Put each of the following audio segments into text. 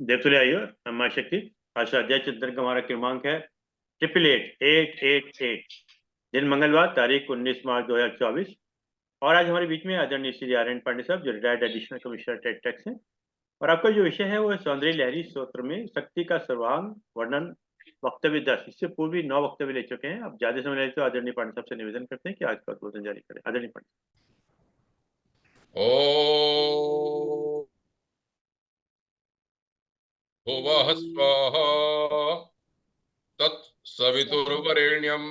देवतुल्य आयु माँ शक्ति। आशा अध्याय चिंतन का हमारा क्रमांक है 888 दिन मंगलवार, तारीख 19 मार्च 2024। और आज हमारे बीच में आदरणीय श्री आर्यन पांडे साहब, जो retired additional commissioner state tax हैं। और आपका जो विषय है वो है सौंदर्य लहरी स्तोत्र में शक्ति का सर्वांग वर्णन, वक्तव्य 10। इससे पूर्व भी 9 वक्तव्य ले चुके हैं। अब ज्यादा समय ले तो आदरणीय पांडे साहब से निवेदन करते हैं कि आज का उद्बोधन जारी करें। आदरणीय पांडे। ओ भुवः स्वः तत्सवितुर्वरेण्यं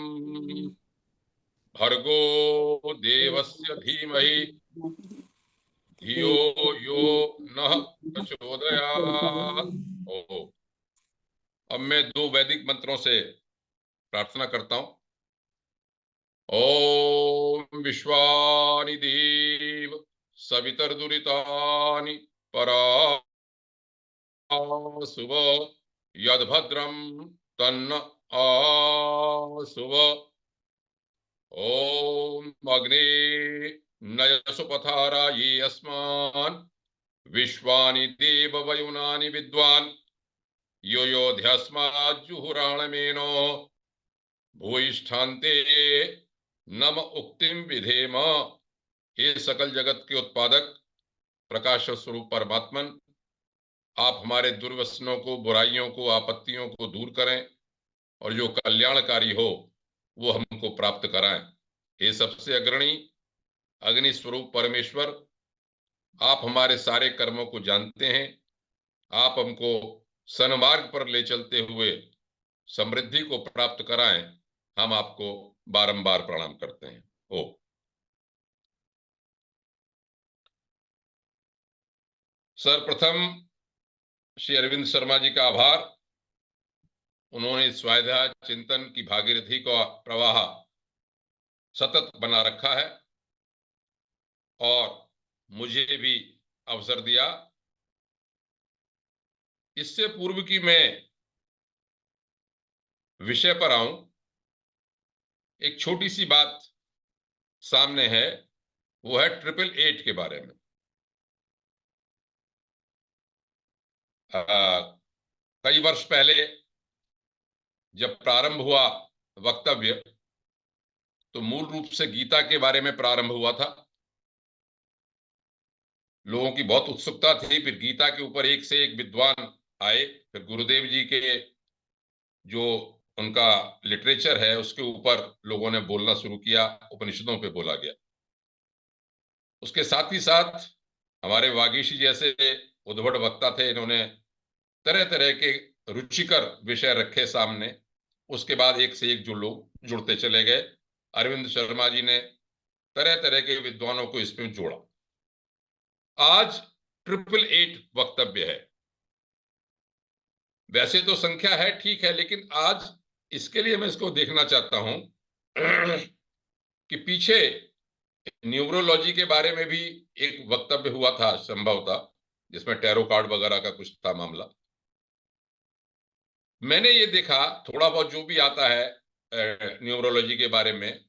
भर्गो देवस्य धीमहि धियो यो नः प्रचोदयात्। ओ अब मैं 2 वैदिक मंत्रों से प्रार्थना करता हूं। ओम विश्वानि देव सवितर्दुरितानि परा सुव यद्भद्रं तन्न आसुव। ओम अग्ने नयसु पथारा ये अस्मान् विश्वानि देव वयुनानि विद्वान् यो योध्यस्माज्जुहुराणमेनो भूयिष्ठान्ते नम उक्तिम विधेम। हे सकल जगत के उत्पादक प्रकाश स्वरूप परमात्मन, आप हमारे दुर्व्यसनों को, बुराइयों को, आपत्तियों को दूर करें और जो कल्याणकारी हो वो हमको प्राप्त कराएं। हे सबसे अग्रणी अग्नि स्वरूप परमेश्वर, आप हमारे सारे कर्मों को जानते हैं। आप हमको सन्मार्ग पर ले चलते हुए समृद्धि को प्राप्त कराएं। हम आपको बारंबार प्रणाम करते हैं। ओ सर्वप्रथम श्री अरविंद शर्मा जी का आभार। उन्होंने स्वाध्याय चिंतन की भागीरथी का प्रवाह सतत बना रखा है और मुझे भी अवसर दिया। इससे पूर्व की मैं विषय पर आऊं, एक छोटी सी बात सामने है, वो है 888 के बारे में। कई वर्ष पहले जब प्रारंभ हुआ वक्तव्य, तो मूल रूप से गीता के बारे में प्रारंभ हुआ था। लोगों की बहुत उत्सुकता थी। फिर गीता के ऊपर एक से एक विद्वान आए। फिर गुरुदेव जी के जो उनका लिटरेचर है उसके ऊपर लोगों ने बोलना शुरू किया, उपनिषदों पे बोला गया। उसके साथ ही साथ हमारे वागीशी जैसे उद्भट वक्ता थे, इन्होंने तरह तरह के रुचिकर विषय रखे सामने। उसके बाद एक से एक जो लोग जुड़ते चले गए। अरविंद शर्मा जी ने तरह तरह के विद्वानों को इसमें जोड़ा। आज 888 वक्तव्य है। वैसे तो संख्या है, ठीक है, लेकिन आज इसके लिए मैं इसको देखना चाहता हूं कि पीछे न्यूमरोलॉजी के बारे में भी एक वक्तव्य हुआ था संभवतः, जिसमें टैरो कार्ड वगैरह का कुछ था मामला। मैंने ये देखा, थोड़ा बहुत जो भी आता है न्यूमरोलॉजी के बारे में,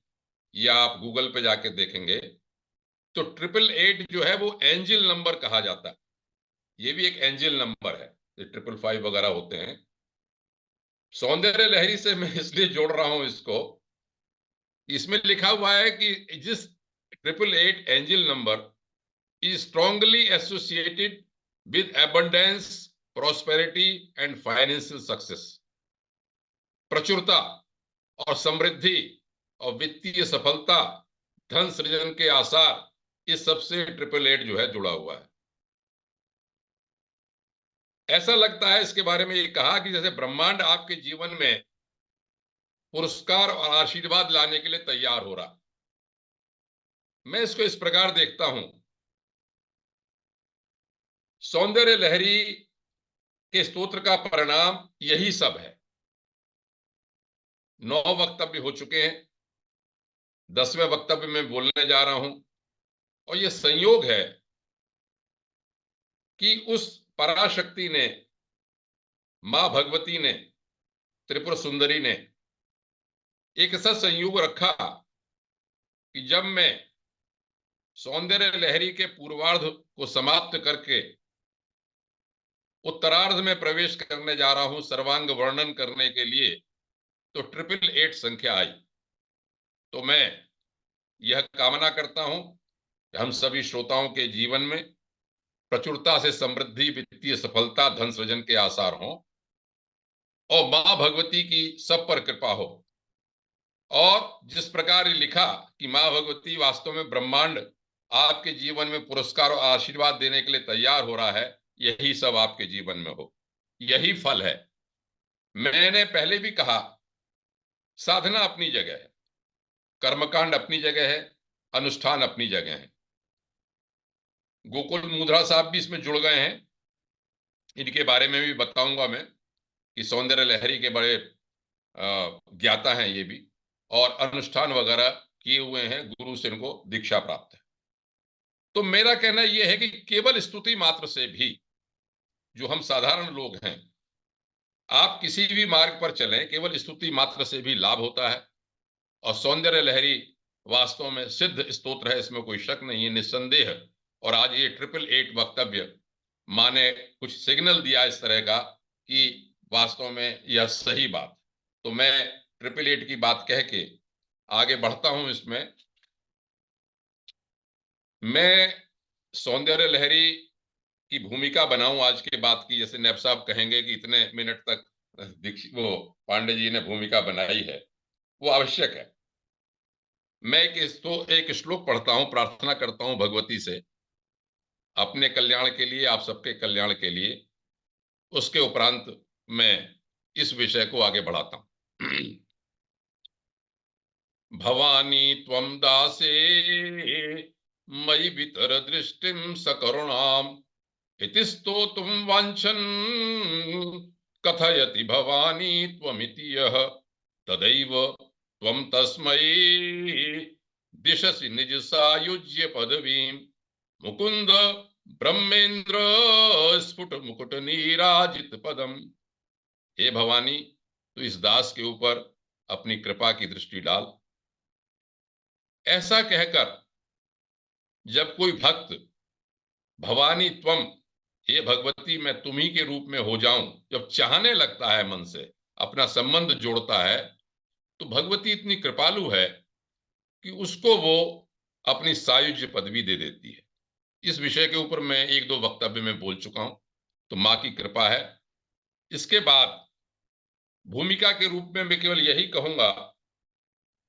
या आप गूगल पे जाके देखेंगे तो 888 जो है वो एंजिल नंबर कहा जाता है। ये भी एक एंजिल नंबर है, ये 555 वगैरह होते हैं। सौंदर्य लहरी से मैं इसलिए जोड़ रहा हूं इसको, इसमें लिखा हुआ है कि जिस 888 angel number is strongly associated with abundance, prosperity and financial success। प्रचुरता और समृद्धि और वित्तीय सफलता, धन सृजन के आसार, इस सबसे 888 जो है जुड़ा हुआ है। ऐसा लगता है इसके बारे में ये कहा कि जैसे ब्रह्मांड आपके जीवन में पुरस्कार और आशीर्वाद लाने के लिए तैयार हो रहा। मैं इसको इस प्रकार देखता हूं, सौंदर्य लहरी के स्तोत्र का परिणाम यही सब है। 9 वक्तव्य हो चुके हैं, 10वें वक्तव्य में बोलने जा रहा हूं। और यह संयोग है कि उस पराशक्ति ने, मां भगवती ने, त्रिपुर सुंदरी ने एक ऐसा संयोग रखा कि जब मैं सौंदर्य लहरी के पूर्वार्ध को समाप्त करके उत्तरार्ध में प्रवेश करने जा रहा हूं सर्वांग वर्णन करने के लिए, तो 888 संख्या आई। तो मैं यह कामना करता हूं कि हम सभी श्रोताओं के जीवन में प्रचुरता से समृद्धि, वित्तीय सफलता, धन सृजन के आसार हों और मां भगवती की सब पर कृपा हो। और जिस प्रकार ये लिखा कि मां भगवती वास्तव में ब्रह्मांड आपके जीवन में पुरस्कार और आशीर्वाद देने के लिए तैयार हो रहा है, यही सब आपके जीवन में हो, यही फल है। मैंने पहले भी कहा, साधना अपनी जगह है, कर्मकांड अपनी जगह है, अनुष्ठान अपनी जगह है। गोकुल मुद्रा साहब भी इसमें जुड़ गए हैं, इनके बारे में भी बताऊंगा मैं कि सौंदर्य लहरी के बड़े ज्ञाता हैं ये भी, और अनुष्ठान वगैरह किए हुए हैं, गुरु से इनको दीक्षा प्राप्त है। तो मेरा कहना यह है कि केवल स्तुति मात्र से भी, जो हम साधारण लोग हैं, आप किसी भी मार्ग पर चलें, केवल स्तुति मात्र से भी लाभ होता है। और सौंदर्य लहरी वास्तव में सिद्ध स्तोत्र है, इसमें कोई शक नहीं है, निस्संदेह। और आज ये 888 वक्तव्य माने कुछ सिग्नल दिया इस तरह का कि वास्तव में यह सही बात। तो मैं 888 की बात कह के आगे बढ़ता हूं। इसमें मैं सौंदर्य लहरी की भूमिका बनाऊं आज के बाद की, जैसे नैब साहब कहेंगे कि इतने मिनट तक वो पांडे जी ने भूमिका बनाई है, वो आवश्यक है। मैं एक श्लोक पढ़ता हूं, प्रार्थना करता हूं भगवती से अपने कल्याण के लिए, आप सबके कल्याण के लिए। उसके उपरांत मैं इस विषय को आगे बढ़ाता हूं। भवानी त्वं दासे मयि वितर दृष्टिम सकरुणाम इति स्तोतुम वाञ्छन् कथयति भवानी त्वमिति यः तदैव त्वं तस्मै दिशसि निज सायुज्य पदवीं मुकुंद ब्रह्मेंद्र स्फुट मुकुट नीराजित पदम। हे भवानी, तू इस दास के ऊपर अपनी कृपा की दृष्टि डाल। ऐसा कहकर जब कोई भक्त भवानी त्वम, हे भगवती मैं तुम्ही के रूप में हो जाऊं, जब चाहने लगता है, मन से अपना संबंध जोड़ता है, तो भगवती इतनी कृपालु है कि उसको वो अपनी सायुज्य पदवी दे देती है। इस विषय के ऊपर मैं एक दो वक्तव्य में बोल चुका हूं, तो मां की कृपा है। इसके बाद भूमिका के रूप में मैं केवल यही कहूंगा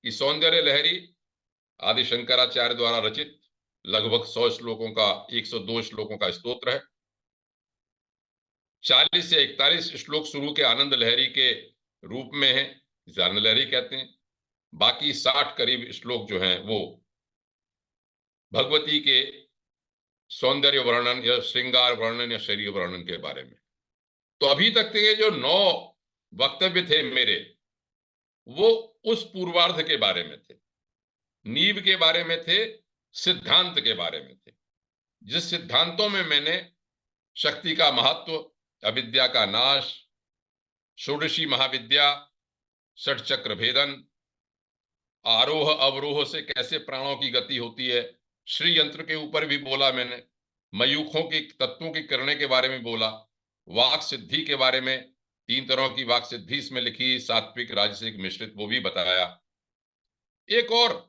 कि सौंदर्य लहरी आदि शंकराचार्य द्वारा रचित लगभग 100 श्लोकों का, 102 श्लोकों का स्तोत्र है। 40 से 41 श्लोक शुरू के आनंद लहरी के रूप में है, आनंद लहरी कहते हैं। बाकी 60 करीब श्लोक जो हैं वो भगवती के सौंदर्य वर्णन या श्रृंगार वर्णन या शरीर वर्णन के बारे में। तो अभी तक के जो 9 वक्तव्य थे मेरे, वो उस पूर्वार्ध के बारे में थे, नींव के बारे में थे, सिद्धांत के बारे में थे। जिस सिद्धांतों में मैंने शक्ति का महत्व, अविद्या का नाश, षोडशी महाविद्या, षट चक्र भेदन, आरोह अवरोह से कैसे प्राणों की गति होती है, श्री यंत्र के ऊपर भी बोला मैंने, मयूखों के तत्वों की करने के बारे में बोला, वाक सिद्धि के बारे में, 3 तरह की वाक सिद्धि इसमें लिखी, सात्विक, राजसिक, मिश्रित, वो भी बताया। एक और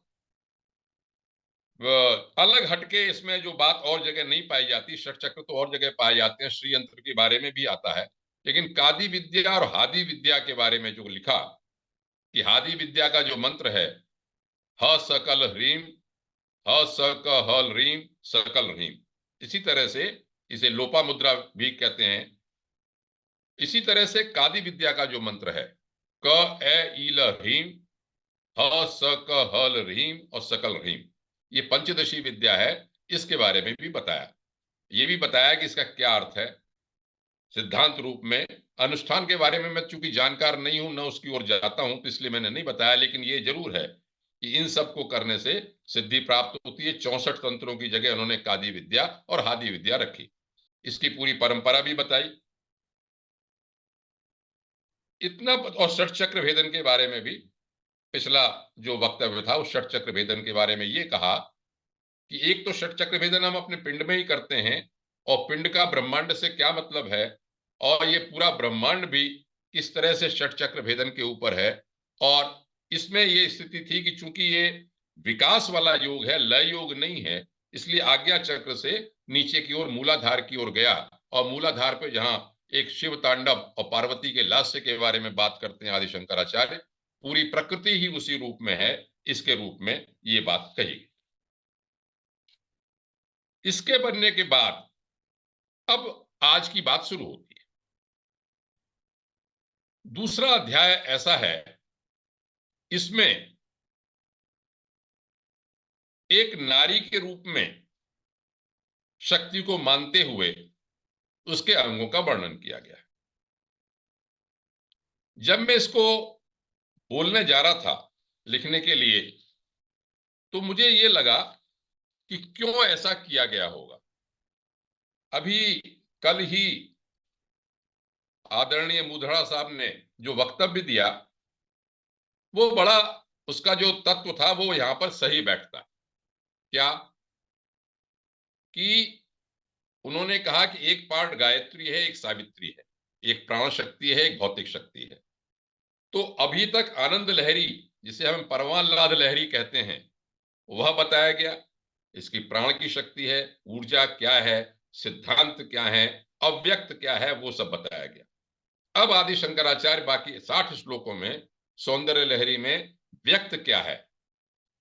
अलग हटके इसमें जो बात और जगह नहीं पाई जाती, षट चक्र तो और जगह पाए जाते हैं, श्री यंत्र के बारे में भी आता है, लेकिन कादी विद्या और हादी विद्या के बारे में जो लिखा कि हादी विद्या का जो मंत्र है, ह सकल ह्रीम, ह स क हल रीम सकल ह्रीम, इसी तरह से इसे लोपा मुद्रा भी कहते हैं। इसी तरह से कादी विद्या का जो मंत्र है, क ए ईल ह्रीम, ह स क हल रीम और सकल ह्रीम, ये पंचदशी विद्या है, इसके बारे में भी बताया। ये भी बताया कि इसका क्या अर्थ है सिद्धांत रूप में। अनुष्ठान के बारे में मैं चूंकि जानकार नहीं हूं, न उसकी ओर जाता हूं, तो इसलिए मैंने नहीं बताया, लेकिन ये जरूर है कि इन सब को करने से सिद्धि प्राप्त होती है। 64 तंत्रों की जगह उन्होंने कादी विद्या और हादी विद्या रखी, इसकी पूरी परंपरा भी बताई। इतना और षट चक्र भेदन के बारे में भी पिछला जो वक्तव्य था, उस षट चक्र भेदन के बारे में ये कहा कि एक तो षट चक्र भेदन हम अपने पिंड में ही करते हैं, और पिंड का ब्रह्मांड से क्या मतलब है, और ये पूरा ब्रह्मांड भी किस तरह से षट चक्र भेदन के ऊपर है। और इसमें ये स्थिति थी कि चूंकि ये विकास वाला योग है, लय योग नहीं है, इसलिए आज्ञा चक्र से नीचे की ओर मूलाधार की ओर गया। और मूलाधार पे जहां एक शिव तांडव और पार्वती के लास्य के बारे में बात करते हैं आदि शंकराचार्य, पूरी प्रकृति ही उसी रूप में है, इसके रूप में ये बात कही। इसके बनने के बाद अब आज की बात शुरू होती है। दूसरा अध्याय ऐसा है, इसमें एक नारी के रूप में शक्ति को मानते हुए उसके अंगों का वर्णन किया गया है। जब मैं इसको बोलने जा रहा था लिखने के लिए, तो मुझे ये लगा कि क्यों ऐसा किया गया होगा। अभी कल ही आदरणीय मुधड़ा साहब ने जो वक्तव्य दिया, वो बड़ा, उसका जो तत्व था वो यहां पर सही बैठता है। क्या कि उन्होंने कहा कि एक पार्ट गायत्री है, एक सावित्री है, एक प्राण शक्ति है, एक भौतिक शक्ति है। तो अभी तक आनंद लहरी, जिसे हम परवान लाद लहरी कहते हैं, वह बताया गया। इसकी प्राण की शक्ति है, ऊर्जा क्या है, सिद्धांत क्या है, अव्यक्त क्या है, वो सब बताया गया। अब आदि शंकराचार्य बाकी 60 श्लोकों में सौंदर्य लहरी में व्यक्त क्या है,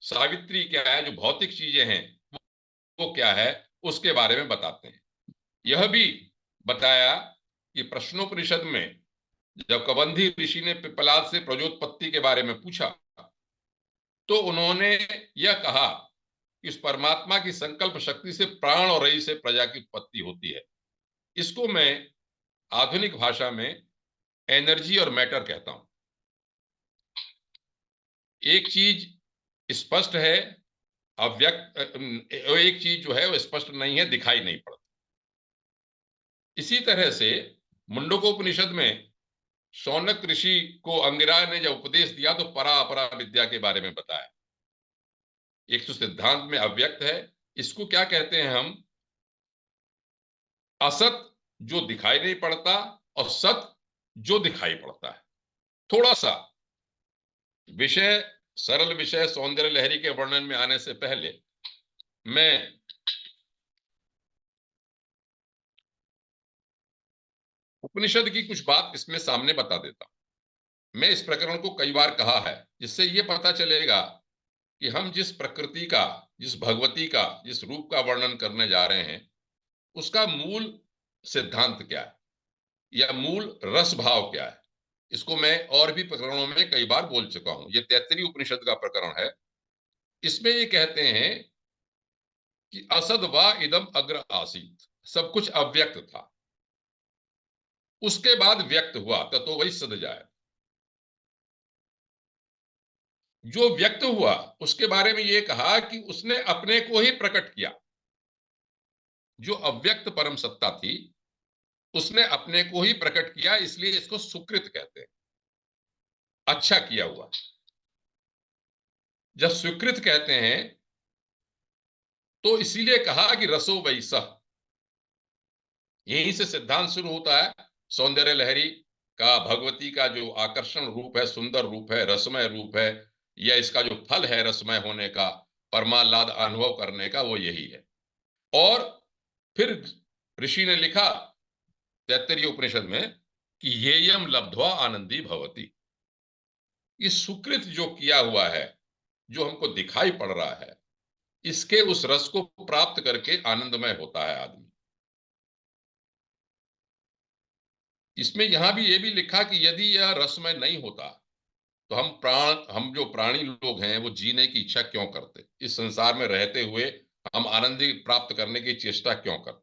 सावित्री क्या है, जो भौतिक चीजें हैं वो क्या है, उसके बारे में बताते हैं। यह भी बताया कि प्रश्नोपनिषद में जब कबंधी ऋषि ने पिप्पलाद से प्रजोत्पत्ति के बारे में पूछा, तो उन्होंने यह कहा कि उस परमात्मा की संकल्प शक्ति से प्राण और रई से प्रजा की उत्पत्ति होती है। इसको मैं आधुनिक भाषा में एनर्जी और मैटर कहता हूं। एक चीज स्पष्ट है, अव्यक्त, एक चीज जो है वो स्पष्ट नहीं है, दिखाई नहीं पड़ती। इसी तरह से मुंडकोपनिषद में शौनक ऋषि को अंगिरा ने जब उपदेश दिया तो परा अपरा विद्या के बारे में बताया। एक तो सिद्धांत में अव्यक्त है, इसको क्या कहते हैं हम, असत जो दिखाई नहीं पड़ता और सत जो दिखाई पड़ता है। थोड़ा सा विषय, सरल विषय सौंदर्य लहरी के वर्णन में आने से पहले मैं उपनिषद की कुछ बात इसमें सामने बता देता हूं। मैं इस प्रकरण को कई बार कहा है, जिससे यह पता चलेगा कि हम जिस प्रकृति का, जिस भगवती का, जिस रूप का वर्णन करने जा रहे हैं, उसका मूल सिद्धांत क्या है या मूल रस भाव क्या है। इसको मैं और भी प्रकरणों में कई बार बोल चुका हूं। ये 33 उपनिषद का प्रकरण है। इसमें ये कहते हैं कि असद वा इदम अग्र आसीत, सब कुछ अव्यक्त था, उसके बाद व्यक्त हुआ, तो वही सद जाए। जो व्यक्त हुआ उसके बारे में यह कहा कि उसने अपने को ही प्रकट किया। जो अव्यक्त परम सत्ता थी उसने अपने को ही प्रकट किया, इसलिए इसको सुकृत कहते हैं, अच्छा किया हुआ। जब स्वीकृत कहते हैं तो इसीलिए कहा कि रसो वैसह, यहीं से सिद्धांत शुरू होता है। सौंदर्य लहरी का भगवती का जो आकर्षण रूप है, सुंदर रूप है, रसमय रूप है, या इसका जो फल है रसमय होने का, परमाह्लाद अनुभव करने का, वो यही है। और फिर ऋषि ने लिखा तैत्तरीय उपनिषद में कि येयम लब्ध्वा आनंदी भवती। ये सुकृत जो किया हुआ है, जो हमको दिखाई पड़ रहा है, इसके उस रस को प्राप्त करके आनंदमय होता है आदमी। इसमें यहां भी ये भी लिखा कि यदि यह रसमय नहीं होता तो हम जो प्राणी लोग हैं वो जीने की इच्छा क्यों करते, इस संसार में रहते हुए हम आनंद प्राप्त करने की चेष्टा क्यों करते।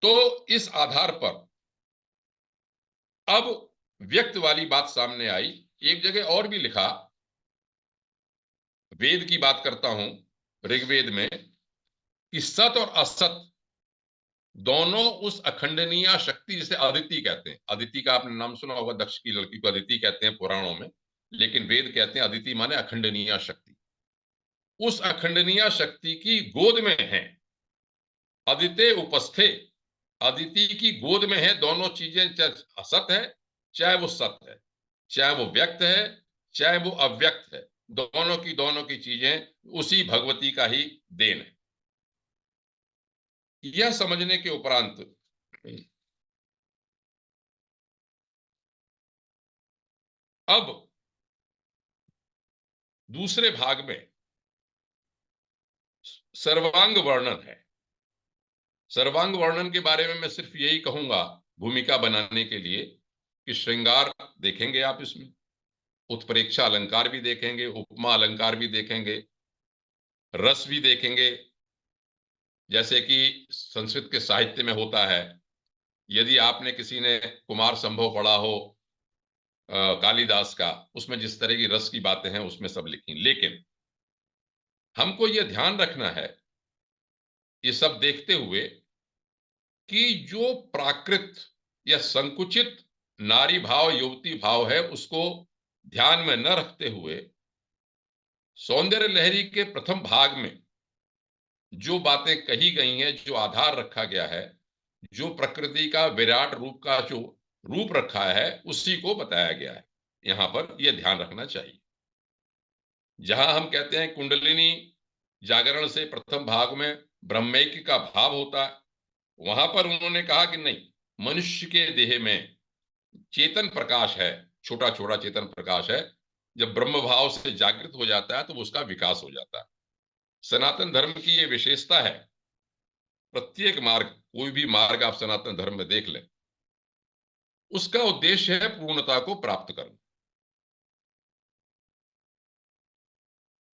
तो इस आधार पर अब व्यक्त वाली बात सामने आई। एक जगह और भी लिखा, वेद की बात करता हूं, ऋग्वेद में, कि सत और असत दोनों उस अखंडनीय शक्ति, जिसे अदिति कहते हैं, अदिति का आपने नाम सुना होगा, दक्ष की लड़की को अदिति कहते हैं पुराणों में, लेकिन वेद कहते हैं अदिति माने अखंडनीय शक्ति। उस अखंडनीय शक्ति की गोद में है अदिते उपस्थे, अदिति की गोद में है, दोनों चीजें, चाहे असत है चाहे वो सत्य है, चाहे वो व्यक्त है चाहे वो अव्यक्त है, दोनों की चीजें उसी भगवती का ही देन है। यह समझने के उपरांत अब दूसरे भाग में सर्वांग वर्णन है। सर्वांग वर्णन के बारे में मैं सिर्फ यही कहूंगा भूमिका बनाने के लिए कि श्रृंगार देखेंगे आप, इसमें उत्प्रेक्षा अलंकार भी देखेंगे, उपमा अलंकार भी देखेंगे, रस भी देखेंगे, जैसे कि संस्कृत के साहित्य में होता है। यदि आपने किसी ने कुमार संभव पढ़ा हो कालिदास का, उसमें जिस तरह की रस की बातें हैं उसमें सब लिखी। लेकिन हमको यह ध्यान रखना है ये सब देखते हुए कि जो प्राकृत या संकुचित नारी भाव युवती भाव है उसको ध्यान में न रखते हुए सौंदर्य लहरी के प्रथम भाग में जो बातें कही गई हैं, जो आधार रखा गया है, जो प्रकृति का विराट रूप का जो रूप रखा है उसी को बताया गया है। यहां पर यह ध्यान रखना चाहिए। जहां हम कहते हैं कुंडलिनी जागरण से प्रथम भाग में ब्रह्मैक्य का भाव होता है, वहां पर उन्होंने कहा कि नहीं, मनुष्य के देह में चेतन प्रकाश है, छोटा छोटा चेतन प्रकाश है, जब ब्रह्म भाव से जागृत हो जाता है तो उसका विकास हो जाता है। सनातन धर्म की यह विशेषता है, प्रत्येक मार्ग, कोई भी मार्ग आप सनातन धर्म में देख लें, उसका उद्देश्य है पूर्णता को प्राप्त करना।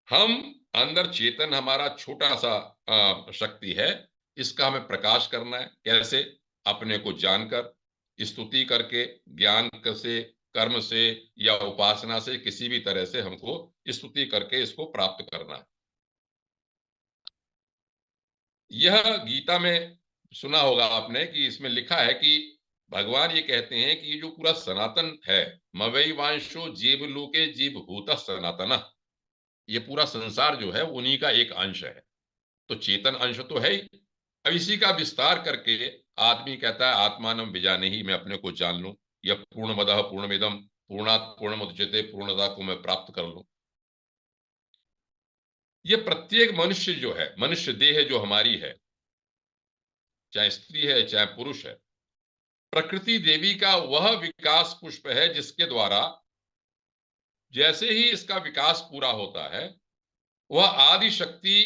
हम अंदर चेतन हमारा छोटा सा शक्ति है, इसका हमें प्रकाश करना है। कैसे? अपने को जानकर, स्तुति करके, ज्ञान से, कर्म से या उपासना से, किसी भी तरह से हमको स्तुति करके इसको प्राप्त करना है। यह गीता में सुना होगा आपने कि इसमें लिखा है कि भगवान ये कहते हैं कि ये जो पूरा सनातन है, मवई वांशो जीव लोके जीव भूत सनातन, ये पूरा संसार जो है उन्हीं का एक अंश है। तो चेतन अंश तो है ही। अब इसी का विस्तार करके आदमी कहता है आत्मानम विजाने ही, मैं अपने को जान लूं, या पूर्णमदः पूर्णमिदम पूर्णात् पूर्णमुदच्यते, पूर्णता को मैं प्राप्त कर लूं। ये प्रत्येक मनुष्य जो है, मनुष्य देह जो हमारी है, चाहे स्त्री है चाहे पुरुष है, प्रकृति देवी का वह विकास पुष्प है जिसके द्वारा जैसे ही इसका विकास पूरा होता है, वह आदि शक्ति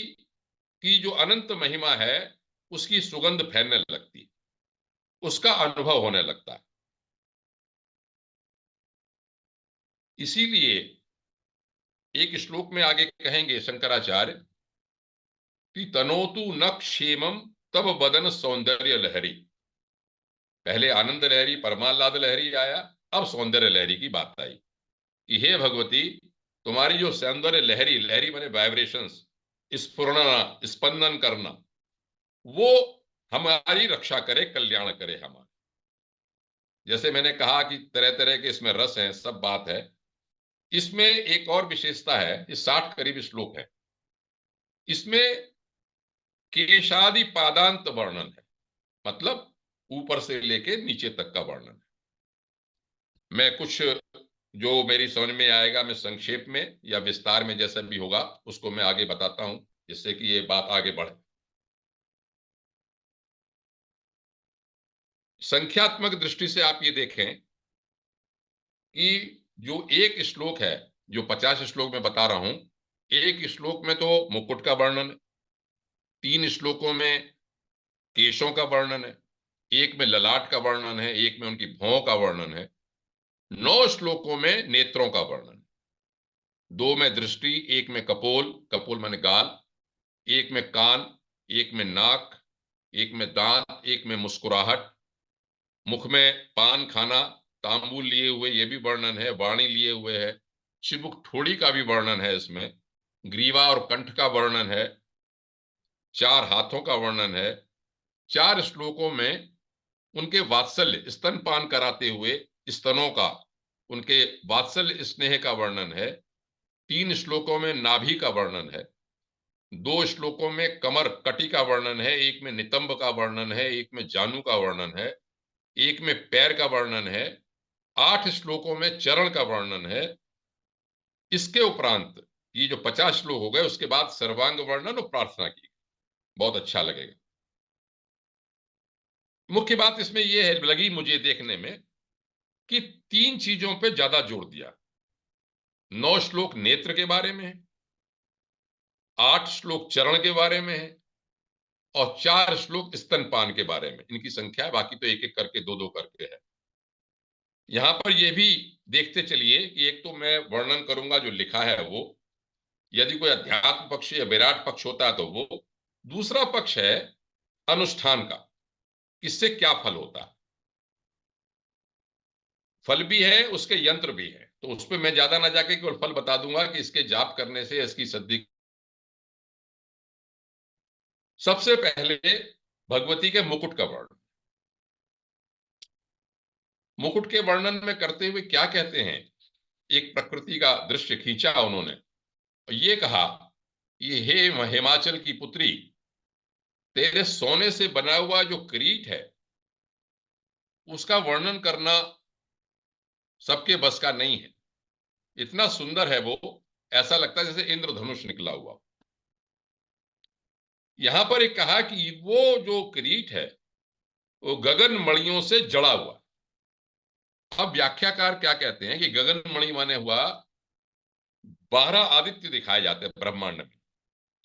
की जो अनंत महिमा है उसकी सुगंध फैलने लगती, उसका अनुभव होने लगता है। इसीलिए एक श्लोक में आगे कहेंगे शंकराचार्य कि तनोतु न क्षेमम तब बदन सौंदर्य लहरी। पहले आनंद लहरी परमाह्लाद लहरी आया, अब सौंदर्य लहरी की बात आई कि हे भगवती, तुम्हारी जो सौंदर्य लहरी, लहरी माने वाइब्रेशंस, स्फुरना, स्पंदन करना, वो हमारी रक्षा करे, कल्याण करे हमारा। जैसे मैंने कहा कि तरह तरह के इसमें रस हैं, सब बात है। इसमें एक और विशेषता है, ये 60 करीब श्लोक है, इसमें केशादि पादांत वर्णन है, मतलब ऊपर से लेके नीचे तक का वर्णन है। मैं कुछ जो मेरी समझ में आएगा मैं संक्षेप में या विस्तार में जैसा भी होगा उसको मैं आगे बताता हूं, जिससे कि ये बात आगे बढ़े। संख्यात्मक दृष्टि से आप ये देखें कि जो एक श्लोक है, जो 50 श्लोक में बता रहा हूं, एक श्लोक में तो मुकुट का वर्णन है, 3 श्लोकों में केशों का वर्णन है, एक में ललाट का वर्णन है, एक में उनकी भौं का वर्णन है, 9 श्लोकों में नेत्रों का वर्णन, 2 में दृष्टि, एक में कपोल, कपोल माने गाल, एक में कान, एक में नाक, एक में दांत, एक में मुस्कुराहट, मुख में पान खाना, तांबूल लिए हुए ये भी वर्णन है, वाणी लिए हुए है, चिबुक ठोड़ी का भी वर्णन है इसमें, ग्रीवा और कंठ का वर्णन है, 4 हाथों का वर्णन है, 4 श्लोकों में उनके वात्सल्य, स्तनपान कराते हुए स्तनों का, उनके वात्सल्य स्नेह का वर्णन है, 3 श्लोकों में नाभि का वर्णन है, 2 श्लोकों में कमर कटी का वर्णन है, एक में नितंब का वर्णन है, एक में जानु का वर्णन है, एक में पैर का वर्णन है, 8 श्लोकों में चरण का वर्णन है। इसके उपरांत ये जो 50 श्लोक हो गए, उसके बाद सर्वांग वर्णन और प्रार्थना की। बहुत अच्छा लगेगा। मुख्य बात इसमें यह है, लगी मुझे देखने में, कि 3 चीजों पे ज्यादा जोर दिया। 9 श्लोक नेत्र के बारे में है, 8 श्लोक चरण के बारे में है और 4 श्लोक स्तनपान के बारे में। इनकी संख्या है, बाकी तो एक एक करके 2-2 करके है। यहां पर यह भी देखते चलिए कि एक तो मैं वर्णन करूंगा जो लिखा है वो, यदि कोई अध्यात्म पक्ष या विराट पक्ष होता है तो वो। दूसरा पक्ष है अनुष्ठान का, किससे क्या फल होता है। फल भी है, उसके यंत्र भी है, तो उस पर मैं ज्यादा ना जाके केवल फल बता दूंगा कि इसके जाप करने से इसकी सिद्धि। सबसे पहले भगवती के मुकुट का वर्णन। मुकुट के वर्णन में करते हुए क्या कहते हैं, एक प्रकृति का दृश्य खींचा उन्होंने और ये कहा, ये हे हिमाचल की पुत्री, तेरे सोने से बना हुआ जो किरीट है उसका वर्णन करना सबके बस का नहीं है। इतना सुंदर है वो, ऐसा लगता है जैसे इंद्रधनुष निकला हुआ। यहां पर एक कहा कि वो जो किरीट है वो गगन मणियों से जड़ा हुआ। अब व्याख्याकार क्या कहते हैं कि गगन मणि माने हुआ 12 आदित्य दिखाए जाते हैं ब्रह्मांड में।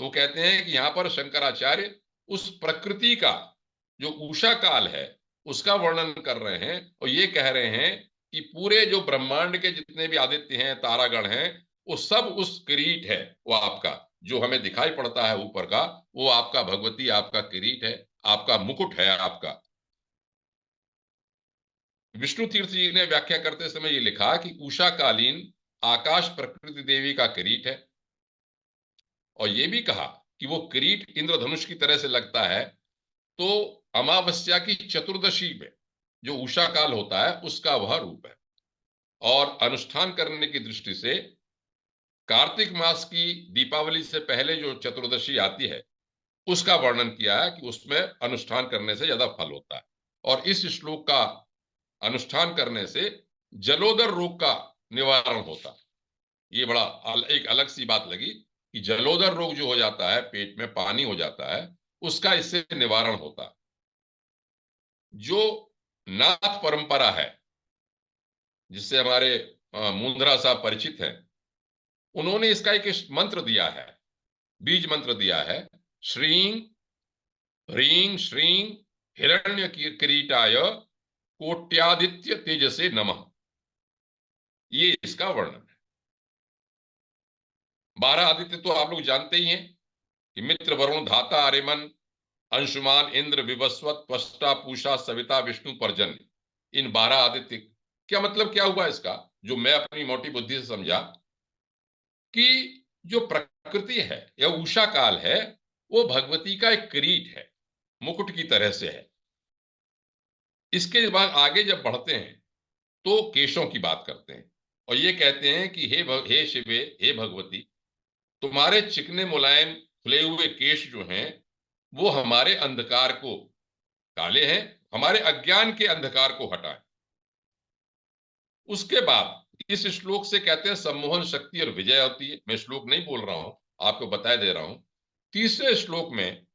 तो कहते हैं कि यहां पर शंकराचार्य उस प्रकृति का जो उषा काल है उसका वर्णन कर रहे हैं और ये कह रहे हैं कि पूरे जो ब्रह्मांड के जितने भी आदित्य हैं, तारागण हैं, वो सब उस किरीट है, वो आपका जो हमें दिखाई पड़ता है ऊपर का, वो आपका भगवती, आपका किरीट है, आपका मुकुट है आपका। विष्णु तीर्थ जी ने व्याख्या करते समय ये लिखा कि उषाकालीन आकाश प्रकृति देवी का किरीट है और ये भी कहा कि वो किरीट इंद्रधनुष की तरह से लगता है। तो अमावस्या की चतुर्दशी में जो उषा काल होता है उसका वह रूप है। और अनुष्ठान करने की दृष्टि से कार्तिक मास की दीपावली से पहले जो चतुर्दशी आती है उसका वर्णन किया है कि उसमें अनुष्ठान करने से ज्यादा फल होता है। और इस श्लोक का अनुष्ठान करने से जलोदर रोग का निवारण होता है। ये बड़ा एक अलग सी बात लगी कि जलोदर रोग जो हो जाता है, पेट में पानी हो जाता है, उसका इससे निवारण होता है। जो नाथ परंपरा है जिससे हमारे मुंद्रा साहब परिचित हैं, उन्होंने इसका एक मंत्र दिया है, बीज मंत्र दिया है, श्रीं ह्रीं श्रीं हिरण्य किरीटाय कोट्यादित्य तेजसे नमः। ये इसका वर्णन है। 12 आदित्य तो आप लोग जानते ही हैं कि मित्र, वरुण, धाता, आर्यमन, अंशुमान, इंद्र, विवस्वत, त्वष्टा, पूषा, सविता, विष्णु, पर्जन्य। इन 12 आदित्य, क्या मतलब क्या हुआ इसका, जो मैं अपनी मोटी बुद्धि से समझा कि जो प्रकृति है या उषा काल है वो भगवती का एक किरीट है, मुकुट की तरह से है। इसके बाद आगे जब बढ़ते हैं तो केशों की बात करते हैं और ये कहते हैं कि हे शिवे, हे भगवती, तुम्हारे चिकने मुलायम खुले हुए केश जो हैं वो हमारे अंधकार को, काले हैं, हमारे अज्ञान के अंधकार को हटाएं। उसके बाद इस श्लोक से कहते हैं सम्मोहन शक्ति और विजय होती है। मैं श्लोक नहीं बोल रहा हूं, आपको बता दे रहा हूं। तीसरे श्लोक में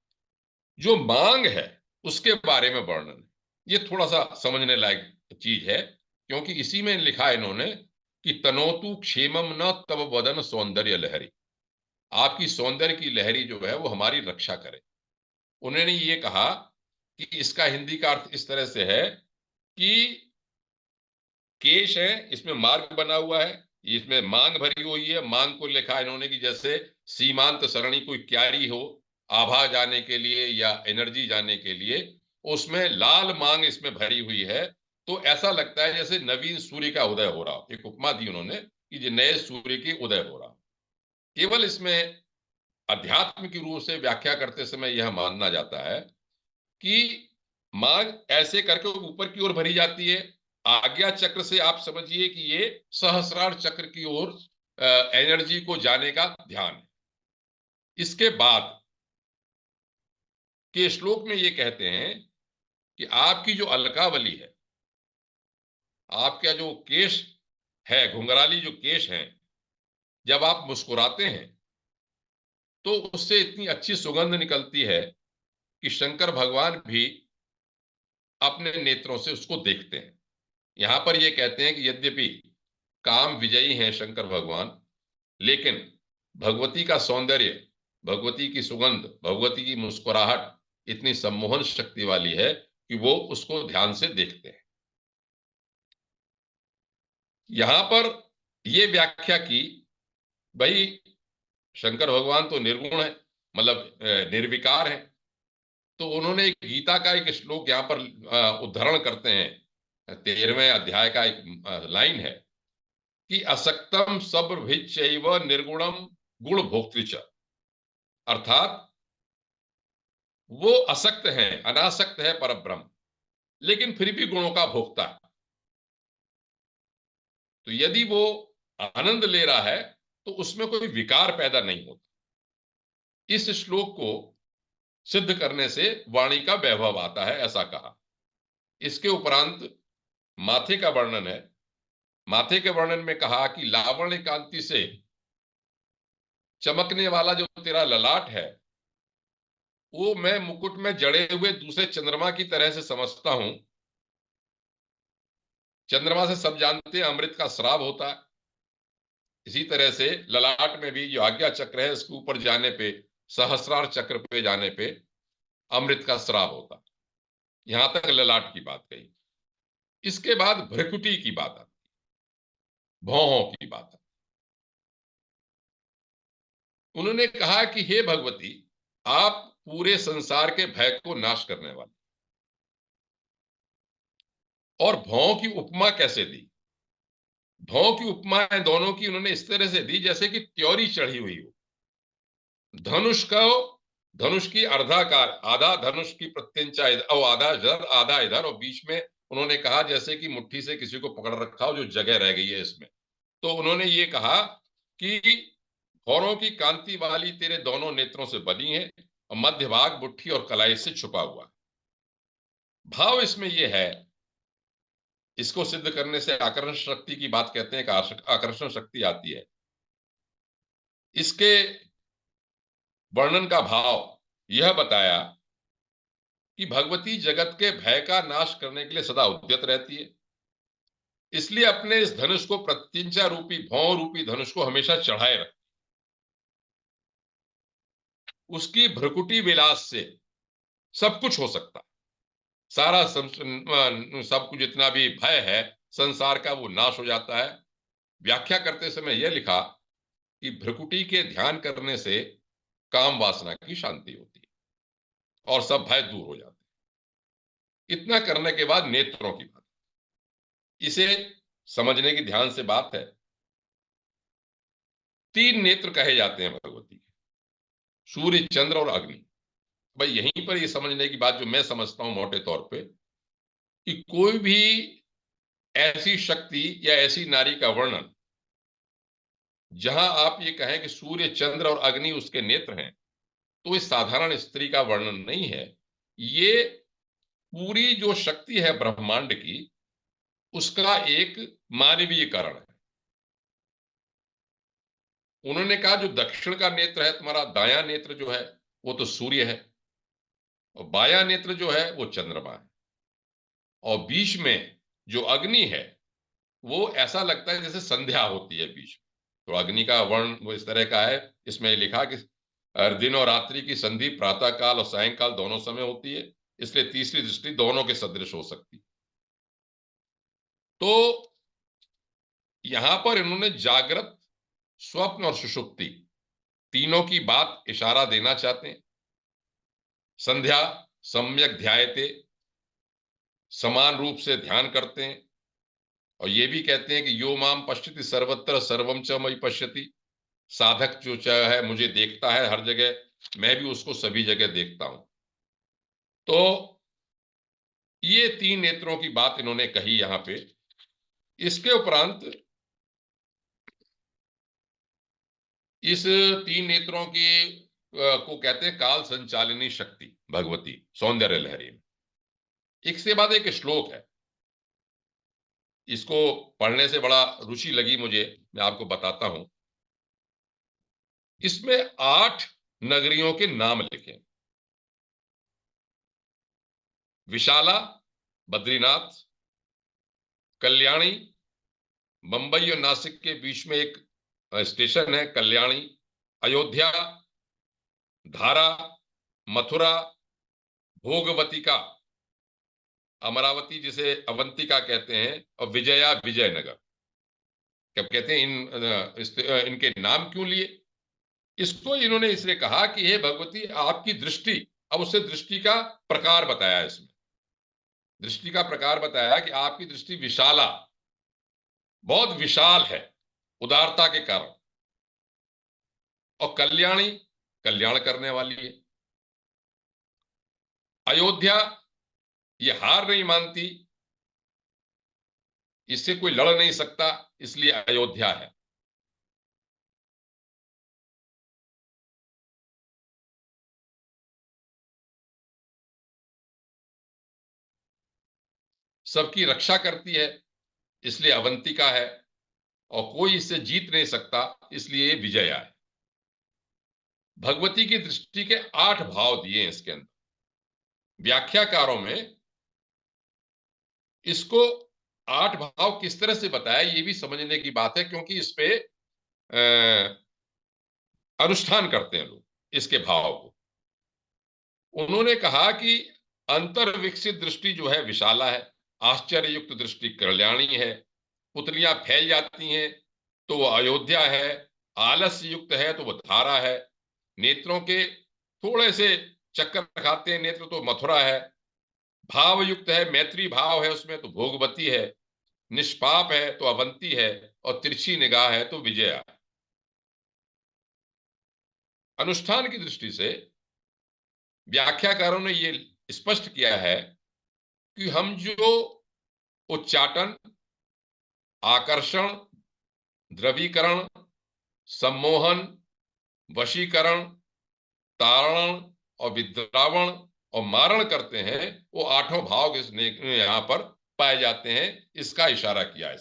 जो मांग है उसके बारे में वर्णन है। ये थोड़ा सा समझने लायक चीज है, क्योंकि इसी में लिखा है इन्होंने कि तनोतु क्षेमम न तब वदन सौंदर्य लहरी। आपकी सौंदर्य की लहरी जो है वो हमारी रक्षा करे। उन्होंने ये कहा कि इसका हिंदी का अर्थ इस तरह से है कि केश है, इसमें मार्ग बना हुआ है, इसमें मांग भरी हुई है। मांग को लिखा इन्होंने कि जैसे सीमांत सरणी कोई क्यारी हो आभा जाने के लिए या एनर्जी जाने के लिए, उसमें लाल मांग इसमें भरी हुई है। तो ऐसा लगता है जैसे नवीन सूर्य का उदय हो रहा हो। एक उपमा दी उन्होंने कि जो नए सूर्य की उदय हो रहा। केवल इसमें अध्यात्म की रूप से व्याख्या करते समय यह मानना जाता है कि मांग ऐसे करके ऊपर की ओर भरी जाती है। आज्ञा चक्र से आप समझिए कि ये सहस्रार चक्र की ओर एनर्जी को जाने का ध्यान है। इसके बाद के श्लोक में ये कहते हैं कि आपकी जो अलकावली है, आपका जो केश है, घुंघराली जो केश है, जब आप मुस्कुराते हैं तो उससे इतनी अच्छी सुगंध निकलती है कि शंकर भगवान भी अपने नेत्रों से उसको देखते हैं। यहां पर ये कहते हैं कि यद्यपि काम विजयी हैं शंकर भगवान, लेकिन भगवती का सौंदर्य, भगवती की सुगंध, भगवती की मुस्कुराहट इतनी सम्मोहन शक्ति वाली है कि वो उसको ध्यान से देखते हैं। यहां पर ये व्याख्या की, भाई शंकर भगवान तो निर्गुण है, मतलब निर्विकार है। तो उन्होंने एक गीता का एक श्लोक यहां पर उद्धरण करते हैं, 13वें अध्याय का एक लाइन है कि असक्तम सर्वभिच्चैव निर्गुणम गुण भोक्तृच। अर्थात वो असक्त है, अनासक्त है परब्रह्म, लेकिन फिर भी गुणों का भोक्ता है। तो यदि वो आनंद ले रहा है तो उसमें कोई विकार पैदा नहीं होता। इस श्लोक को सिद्ध करने से वाणी का वैभव आता है, ऐसा कहा। इसके उपरांत माथे का वर्णन है। माथे के वर्णन में कहा कि लावण्य कांति से चमकने वाला जो तेरा ललाट है, वो मैं मुकुट में जड़े हुए दूसरे चंद्रमा की तरह से समझता हूं। चंद्रमा से सब जानते हैं अमृत का स्राव होता है। इसी तरह से ललाट में भी जो आज्ञा चक्र है, इसके ऊपर जाने पे, सहस्रार चक्र पे जाने पे अमृत का स्राव होता। यहां तक ललाट की बात कही। इसके बाद भ्रकुटी की बात आती, भौहों की बात आती। उन्होंने कहा कि हे भगवती, आप पूरे संसार के भय को नाश करने वाले। और भौं की उपमा कैसे दी? भौं की उपमा दोनों की उन्होंने इस तरह से दी जैसे कि त्योरी चढ़ी हुई हो। धनुष का, धनुष की अर्धाकार, आधा धनुष की प्रत्यंचा और आधा इधर आधा इधर, और बीच में उन्होंने कहा जैसे कि मुट्ठी से किसी को पकड़ रखा हो, जो जगह रह गई है इसमें। तो उन्होंने ये कहा कि भौरों की कांति वाली तेरे दोनों नेत्रों से बनी है और मध्य भाग मुट्ठी और कलाई से छुपा हुआ है। भाव इसमें यह है, इसको सिद्ध करने से आकर्षण शक्ति की बात कहते हैं कि आकर्षण शक्ति आती है। इसके वर्णन का भाव यह बताया कि भगवती जगत के भय का नाश करने के लिए सदा उद्यत रहती है। इसलिए अपने इस धनुष को, प्रत्यंचा रूपी भौं रूपी धनुष को हमेशा चढ़ाए रख। उसकी भ्रकुटी विलास से सब कुछ हो सकता है। सारा सब कुछ, जितना भी भय है संसार का, वो नाश हो जाता है। व्याख्या करते समय यह लिखा कि भ्रकुटी के ध्यान करने से काम वासना की शांति होती है और सब भय दूर हो जाते हैं। इतना करने के बाद नेत्रों की बात, इसे समझने की ध्यान से बात है। 3 नेत्र कहे जाते हैं भगवती के, सूर्य, चंद्र और अग्नि। भाई यहीं पर ये समझने की बात जो मैं समझता हूं मोटे तौर पे, कि कोई भी ऐसी शक्ति या ऐसी नारी का वर्णन जहां आप ये कहें कि सूर्य, चंद्र और अग्नि उसके नेत्र हैं, तो इस साधारण स्त्री का वर्णन नहीं है। ये पूरी जो शक्ति है ब्रह्मांड की, उसका एक मानवीयकरण है। उन्होंने कहा जो दक्षिण का नेत्र है तुम्हारा, दायां नेत्र जो है वो तो सूर्य है, और बायां नेत्र जो है वो चंद्रमा है, और बीच में जो अग्नि है वो ऐसा लगता है जैसे संध्या होती है बीच में। तो अग्नि का वर्ण वो इस तरह का है। इसमें लिखा कि दिन और रात्रि की संधि प्रातः काल और सायंकाल दोनों समय होती है, इसलिए तीसरी दृष्टि दोनों के सदृश हो सकती है। तो यहां पर इन्होंने जागृत, स्वप्न और सुषुप्ति तीनों की बात इशारा देना चाहते हैं। संध्या सम्यक ध्यायते, समान रूप से ध्यान करते हैं, और ये भी कहते हैं कि यो माम पश्यति सर्वत्र सर्वम च मयि पश्यति। साधक जो चाहे है मुझे देखता है हर जगह, मैं भी उसको सभी जगह देखता हूं। तो ये 3 नेत्रों की बात इन्होंने कही यहां पे। इसके उपरांत इस 3 नेत्रों की को कहते हैं काल संचालिनी शक्ति भगवती सौंदर्य लहरी में। एक से बाद एक श्लोक है, इसको पढ़ने से बड़ा रुचि लगी मुझे, मैं आपको बताता हूं। इसमें 8 नगरियों के नाम लिखे। विशाला, बद्रीनाथ, कल्याणी, मुंबई और नासिक के बीच में एक स्टेशन है कल्याणी, अयोध्या, धारा, मथुरा, भोगवतिका, अमरावती जिसे अवंतिका कहते हैं, और विजया विजयनगर। कब कहते हैं इनके नाम क्यों लिए? इसको इन्होंने इसलिए कहा कि हे भगवती आपकी दृष्टि, अब उससे दृष्टि का प्रकार बताया, इसमें दृष्टि का प्रकार बताया कि आपकी दृष्टि विशाला, बहुत विशाल है उदारता के कारण, और कल्याणी, कल्याण करने वाली है। अयोध्या, ये हार नहीं मानती, इससे कोई लड़ नहीं सकता, इसलिए अयोध्या है। सबकी रक्षा करती है, इसलिए अवंतिका है, और कोई इससे जीत नहीं सकता, इसलिए विजया है। भगवती की दृष्टि के 8 भाव दिए हैं इसके अंदर। व्याख्याकारों में इसको 8 भाव किस तरह से बताया, ये भी समझने की बात है, क्योंकि इस पे अनुष्ठान करते हैं लोग इसके भाव को। उन्होंने कहा कि अंतर विकसित दृष्टि जो है विशाला है, आश्चर्य युक्त दृष्टि कल्याणी है, पुतलियां फैल जाती हैं तो वह अयोध्या है, आलस्य युक्त है तो वह धारा है, नेत्रों के थोड़े से चक्कर खाते हैं नेत्र तो मथुरा है, भाव युक्त है, मैत्री भाव है उसमें तो भोगवती है, निष्पाप है तो अवंती है, और तिरछी निगाह है तो विजया है। अनुष्ठान की दृष्टि से व्याख्याकारों ने यह स्पष्ट किया है कि हम जो उच्चाटन, आकर्षण, द्रवीकरण, सम्मोहन, वशीकरण, तारण और विद्रावण और मारण करते हैं, वो 8 भाव यहां पर पाए जाते हैं। इसका इशारा किया है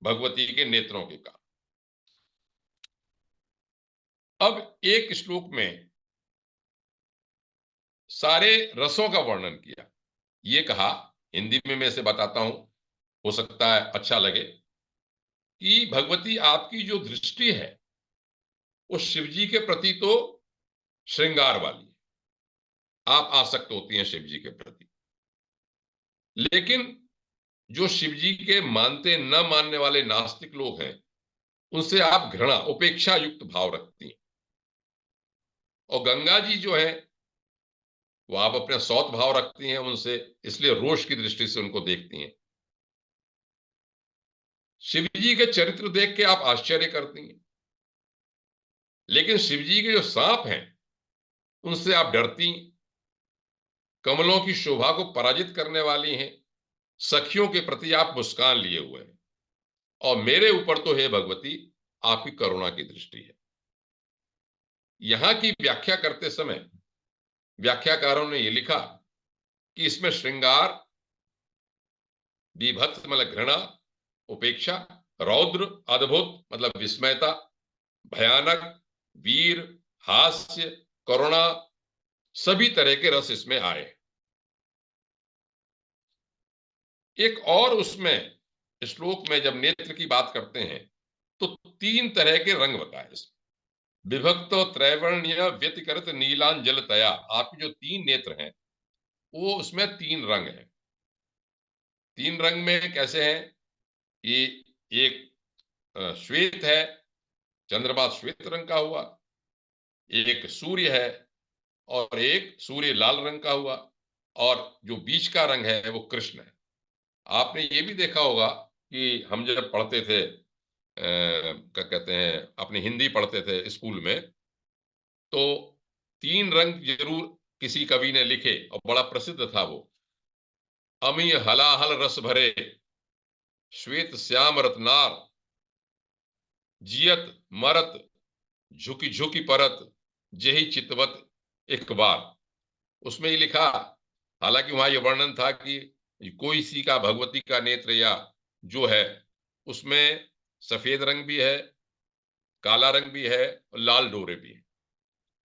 भगवती के नेत्रों के कारण। अब एक श्लोक में सारे रसों का वर्णन किया। ये कहा, हिंदी में मैं इसे बताता हूं, हो सकता है अच्छा लगे, कि भगवती आपकी जो दृष्टि है वो शिव जी के प्रति तो श्रृंगार वाली है, आप आसक्त होती हैं शिव जी के प्रति, लेकिन जो शिव जी के मानते न मानने वाले नास्तिक लोग हैं उनसे आप घृणा, उपेक्षा युक्त भाव रखती हैं। और गंगा जी जो है वो आप अपने सौत भाव रखती हैं उनसे, इसलिए रोष की दृष्टि से उनको देखती हैं। शिव जी के चरित्र देख के आप आश्चर्य करती हैं, लेकिन शिव जी के जो सांप हैं उनसे आप डरती हैं। कमलों की शोभा को पराजित करने वाली हैं, सखियों के प्रति आप मुस्कान लिए हुए हैं, और मेरे ऊपर तो हे भगवती आपकी करुणा की दृष्टि है। यहां की व्याख्या करते समय व्याख्याकारों ने यह लिखा कि इसमें श्रृंगार, विभत्स मतलब घृणा, उपेक्षा, रौद्र अद्भुत मतलब विस्मयता, भयानक, वीर, हास्य, करुणा, सभी तरह के रस इसमें आए। एक और उसमें श्लोक में जब नेत्र की बात करते हैं तो 3 तरह के रंग बताए इसमें। विभक्त त्रैवर्ण्य व्यतिकरित नीलांजलतया, आपके जो 3 नेत्र हैं वो उसमें 3 रंग हैं। 3 रंग में कैसे हैं? ये एक श्वेत है, चंद्रमा श्वेत रंग का हुआ, एक सूर्य है और एक सूर्य लाल रंग का हुआ, और जो बीच का रंग है वो कृष्ण है। आपने ये भी देखा होगा कि हम जब पढ़ते थे, क्या कहते हैं, अपनी हिंदी पढ़ते थे स्कूल में, तो 3 रंग जरूर किसी कवि ने लिखे और बड़ा प्रसिद्ध था वो। अमी हलाहल रस भरे, श्वेत श्याम रत्नार, जियत मरत, झुकी झुकी परत, जेहि चितवत एक बार। उसमें ये लिखा, हालांकि वहां ये वर्णन था कि कोई सी का भगवती का नेत्र या जो है उसमें सफेद रंग भी है, काला रंग भी है और लाल डोरे भी है।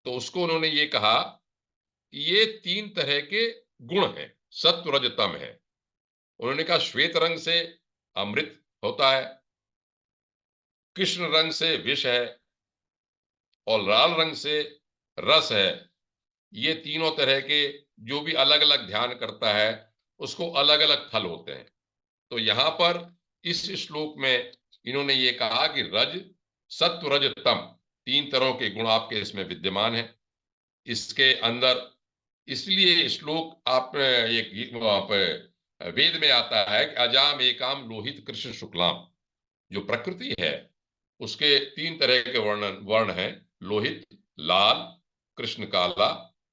तो उसको उन्होंने ये कहा कि ये तीन तरह के गुण हैं, सत्व रज तम है। उन्होंने कहा श्वेत रंग से अमृत होता है, कृष्ण रंग से विष है और लाल रंग से रस है। ये तीनों तरह के जो भी अलग अलग ध्यान करता है उसको अलग अलग फल होते हैं। तो यहां पर इस श्लोक में इन्होंने ये कहा कि रज, सत्व, रज, तम, तीन तरह के गुण आपके इसमें विद्यमान है इसके अंदर। इसलिए श्लोक आप एक आप वेद में आता है कि अजाम एकाम लोहित कृष्ण शुक्लाम। जो प्रकृति है उसके तीन तरह के वर्ण हैं, लोहित लाल, कृष्ण काला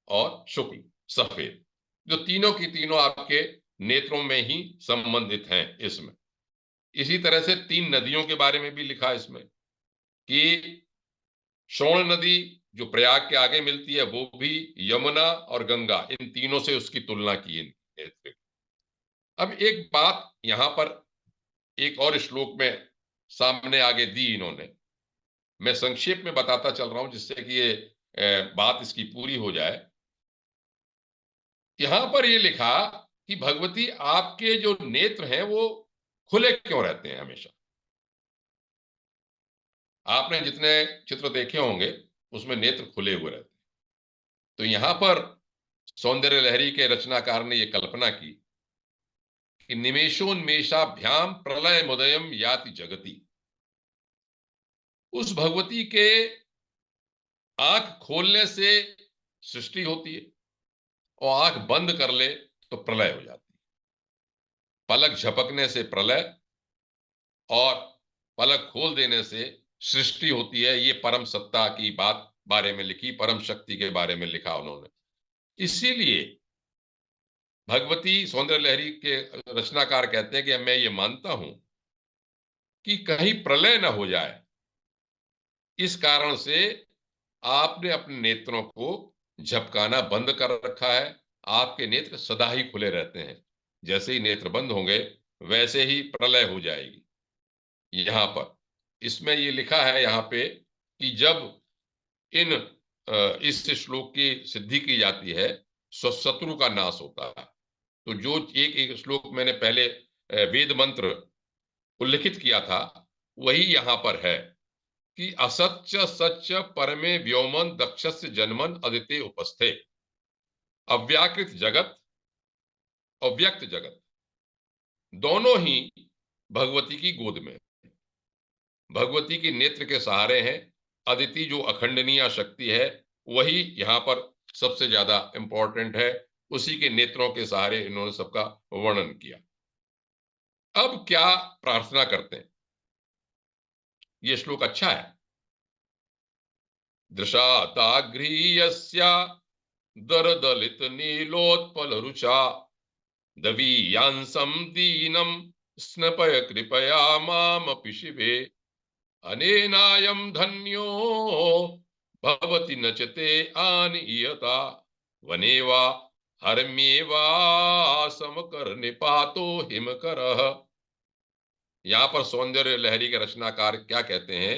और शुक्ल सफेद। जो तीनों की तीनों आपके नेत्रों में ही संबंधित हैं इसमें। इसी तरह से तीन नदियों के बारे में भी लिखा इसमें कि शोण नदी जो प्रयाग के आगे मिलती है वो भी, यमुना और गंगा, इन तीनों से उसकी तुलना की नेत्र। अब एक बात यहां पर एक और श्लोक में सामने आगे दी इन्होंने, मैं संक्षेप में बताता चल रहा हूं जिससे कि ये बात इसकी पूरी हो जाए। यहां पर ये लिखा कि भगवती आपके जो नेत्र हैं वो खुले क्यों रहते हैं हमेशा। आपने जितने चित्र देखे होंगे उसमें नेत्र खुले हुए रहते हैं। तो यहां पर सौंदर्य लहरी के रचनाकार ने यह कल्पना की कि निमेशोन्मेषाभ्याम प्रलय मुदयम याति जगति। उस भगवती के आंख खोलने से सृष्टि होती है और आंख बंद कर ले तो प्रलय हो जाती है। पलक झपकने से प्रलय और पलक खोल देने से सृष्टि होती है। ये परम सत्ता की बात बारे में लिखी, परम शक्ति के बारे में लिखा उन्होंने। इसीलिए भगवती सौंदर्य लहरी के रचनाकार कहते हैं कि मैं ये मानता हूं कि कहीं प्रलय न हो जाए, इस कारण से आपने अपने नेत्रों को झपकाना बंद कर रखा है। आपके नेत्र सदा ही खुले रहते हैं। जैसे ही नेत्र बंद होंगे वैसे ही प्रलय हो जाएगी। यहां पर इसमें ये लिखा है यहां पे कि जब इन इस श्लोक की सिद्धि की जाती है शत्रु का नाश होता है। तो जो एक एक श्लोक मैंने पहले वेद मंत्र उल्लिखित किया था वही यहां पर है कि असत्य सच्च परमे व्योमन दक्षस्य जन्मन अदिते उपस्थे। अव्याकृत जगत, अव्यक्त जगत दोनों ही भगवती की गोद में, भगवती की नेत्र के सहारे हैं। अदिति जो अखंडनीय शक्ति है वही यहां पर सबसे ज्यादा इंपॉर्टेंट है। उसी के नेत्रों के सहारे इन्होंने सबका वर्णन किया। अब क्या प्रार्थना करते हैं, ये श्लोक अच्छा है। दृशाताग्रीयस्या दरदलित नीलोत्पल रुचा दवीयांसम दीनम स्नपय कृपया मामपि शिवे अनेनायं धन्यो भवति नचते आनीयता वनेवा हरम्येवा समकर निपातो हिमकरः। यहां पर सौंदर्य लहरी के रचनाकार क्या कहते हैं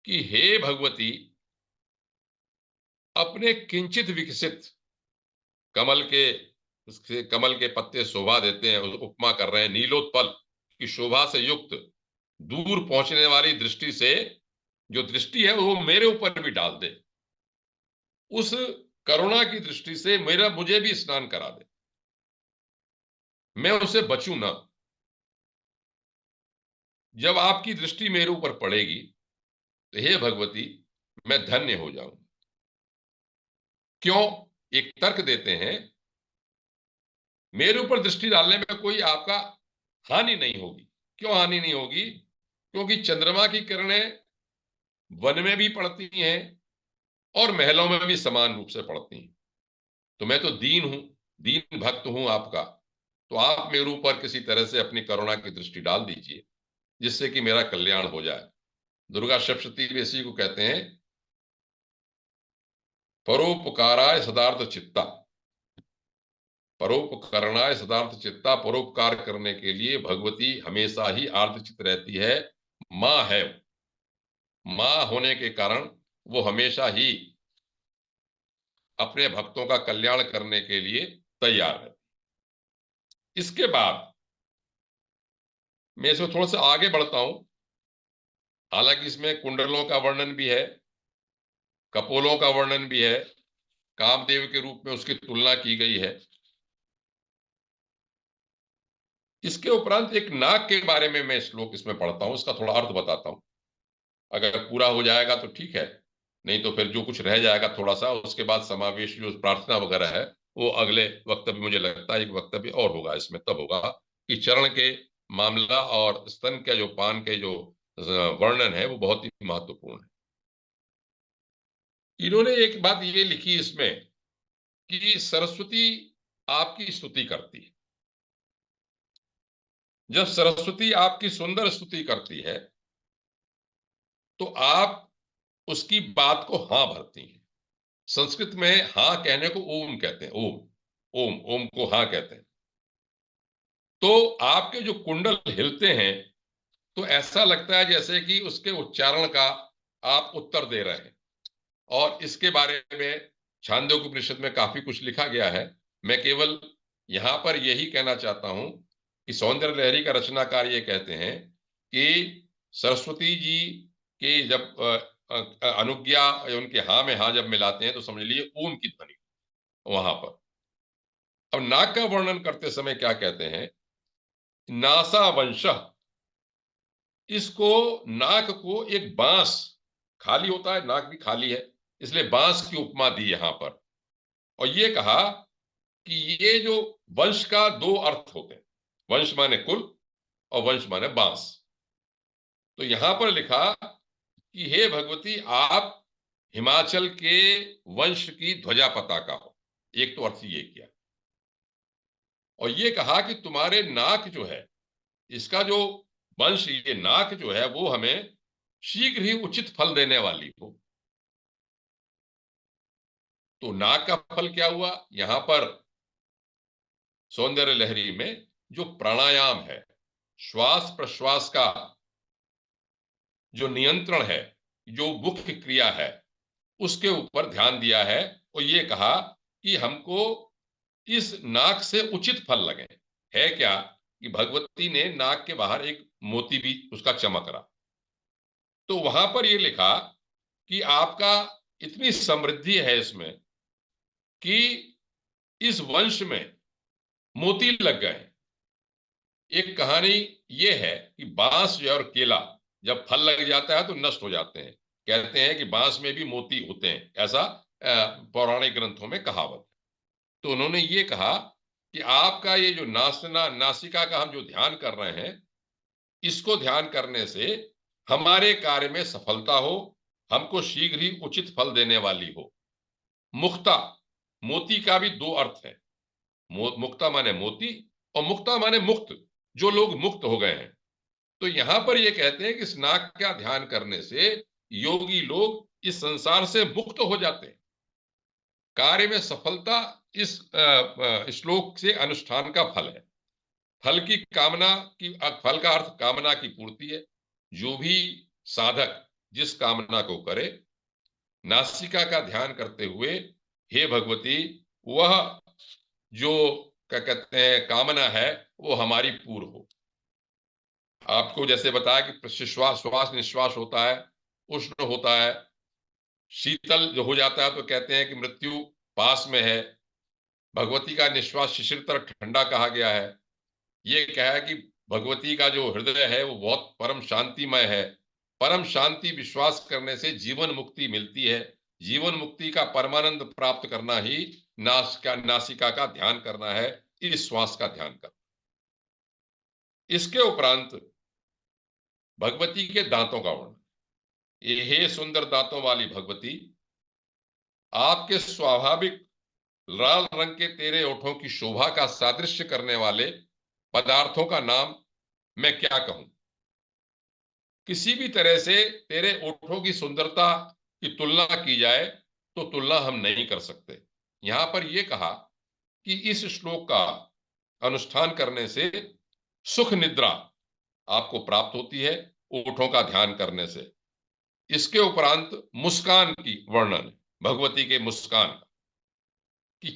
कि हे भगवती, अपने किंचित विकसित कमल के, उसके कमल के पत्ते शोभा देते हैं, उपमा कर रहे हैं नीलोत्पल की शोभा से युक्त दूर पहुंचने वाली दृष्टि से जो दृष्टि है वो मेरे ऊपर भी डाल दे। उस करुणा की दृष्टि से मुझे भी स्नान करा दे, मैं उससे बचूं ना। जब आपकी दृष्टि मेरे ऊपर पड़ेगी तो हे भगवती मैं धन्य हो जाऊं। क्यों? एक तर्क देते हैं, मेरे ऊपर दृष्टि डालने में कोई आपका हानि नहीं होगी। क्यों हानि नहीं होगी? क्योंकि चंद्रमा की किरणें वन में भी पड़ती हैं और महलों में भी समान रूप से पड़ती हैं। तो मैं तो दीन हूं, दीन भक्त हूं आपका। तो आप मेरे ऊपर किसी तरह से अपनी करुणा की दृष्टि डाल दीजिए जिससे कि मेरा कल्याण हो जाए। दुर्गा सप्तशती भी इसी को कहते हैं परोपकाराय सदार्थ चित्ता, परोपकरणाय सदार्थ चित्ता, परोपकार करने के लिए भगवती हमेशा ही आर्द्रचित्त रहती है। माँ है, माँ होने के कारण वो हमेशा ही अपने भक्तों का कल्याण करने के लिए तैयार है। इसके बाद मैं इसमें थोड़ा सा आगे बढ़ता हूं। हालांकि इसमें कुंडलों का वर्णन भी है, कपोलों का वर्णन भी है, कामदेव के रूप में उसकी तुलना की गई है। इसके उपरांत एक नाग के बारे में मैं श्लोक इसमें पढ़ता हूं, इसका थोड़ा अर्थ बताता हूं। अगर पूरा हो जाएगा तो ठीक है, नहीं तो फिर जो कुछ रह जाएगा थोड़ा सा, उसके बाद समावेश जो प्रार्थना वगैरह है वो अगले वक्तव्य, मुझे लगता है एक वक्तव्य और होगा इसमें, तब होगा कि चरण के मामला और स्तन के जो पान के जो वर्णन है वो बहुत ही महत्वपूर्ण है। इन्होंने एक बात ये लिखी इसमें कि सरस्वती आपकी स्तुति करती है। जब सरस्वती आपकी सुंदर स्तुति करती है तो आप उसकी बात को हां भरती हैं। संस्कृत में हां कहने को ओम कहते हैं, ओम, ओम, ओम को हां कहते हैं। तो आपके जो कुंडल हिलते हैं तो ऐसा लगता है जैसे कि उसके उच्चारण का आप उत्तर दे रहे हैं। और इसके बारे में छांदोग्योपनिषद में काफी कुछ लिखा गया है। मैं केवल यहां पर यही कहना चाहता हूं कि सौंदर्य लहरी का रचनाकार ये कहते हैं कि सरस्वती जी की जब अनुज्ञा उनके हाँ में हाँ जब मिलाते हैं तो समझ लीजिए ओम की ध्वनि वहां पर। अब नाग का वर्णन करते समय क्या कहते हैं, नासा वंश, इसको नाक को एक बांस, खाली होता है नाक भी खाली है इसलिए बांस की उपमा दी यहां पर। और ये कहा कि ये जो वंश का दो अर्थ होते हैं, वंश माने कुल और वंश माने बांस। तो यहां पर लिखा कि हे भगवती आप हिमाचल के वंश की ध्वजा पताका हो। एक तो अर्थ ये किया और ये कहा कि तुम्हारे नाक जो है, इसका जो वंश, ये नाक जो है वो हमें शीघ्र ही उचित फल देने वाली हो। तो नाक का फल क्या हुआ, यहां पर सौंदर्य लहरी में जो प्राणायाम है, श्वास प्रश्वास का जो नियंत्रण है, जो मुख्य क्रिया है, उसके ऊपर ध्यान दिया है। और ये कहा कि हमको इस नाक से उचित फल लगे। है क्या कि भगवती ने नाक के बाहर एक मोती भी उसका चमक रहा। तो वहां पर ये लिखा कि आपका इतनी समृद्धि है इसमें कि इस वंश में मोती लग गए। एक कहानी ये है कि बांस और केला जब फल लग जाता है तो नष्ट हो जाते हैं। कहते हैं कि बांस में भी मोती होते हैं, ऐसा पौराणिक ग्रंथों में कहावत है। तो उन्होंने ये कहा कि आपका ये जो नासिका का हम जो ध्यान कर रहे हैं, इसको ध्यान करने से हमारे कार्य में सफलता हो, हमको शीघ्र ही उचित फल देने वाली हो। मुक्ता, मोती का भी दो अर्थ है, मुक्ता माने मोती और मुक्ता माने मुक्त, जो लोग मुक्त हो गए हैं। तो यहां पर ये कहते हैं कि इस नाक का ध्यान करने से योगी लोग इस संसार से मुक्त हो जाते हैं। कार्य में सफलता इस श्लोक से अनुष्ठान का फल है। फल की कामना की, फल का अर्थ कामना की पूर्ति है। जो भी साधक जिस कामना को करे, नासिका का ध्यान करते हुए, हे भगवती वह जो क्या कहते हैं कामना है वो हमारी पूर्ण हो। आपको जैसे बताया कि श्वास श्वास निश्वास होता है, उष्ण होता है, शीतल जो हो जाता है तो कहते हैं कि मृत्यु पास में है। भगवती का निश्वास शिशिर तरह ठंडा कहा गया है। ये कहा है कि भगवती का जो हृदय है वो बहुत परम शांतिमय है। परम शांति विश्वास करने से जीवन मुक्ति मिलती है। जीवन मुक्ति का परमानंद प्राप्त करना ही नासिका का ध्यान करना है, इस श्वास का ध्यान करना। इसके उपरांत भगवती के दांतों का वर्णन। हे सुंदर दांतों वाली भगवती, आपके स्वाभाविक लाल रंग के तेरे ओठों की शोभा का सादृश्य करने वाले पदार्थों का नाम मैं क्या कहूं। किसी भी तरह से तेरे ओठों की सुंदरता की तुलना की जाए तो तुलना हम नहीं कर सकते। यहां पर यह कहा कि इस श्लोक का अनुष्ठान करने से सुख निद्रा आपको प्राप्त होती है, ओठों का ध्यान करने से। इसके उपरांत मुस्कान की वर्णन, भगवती के मुस्कान कि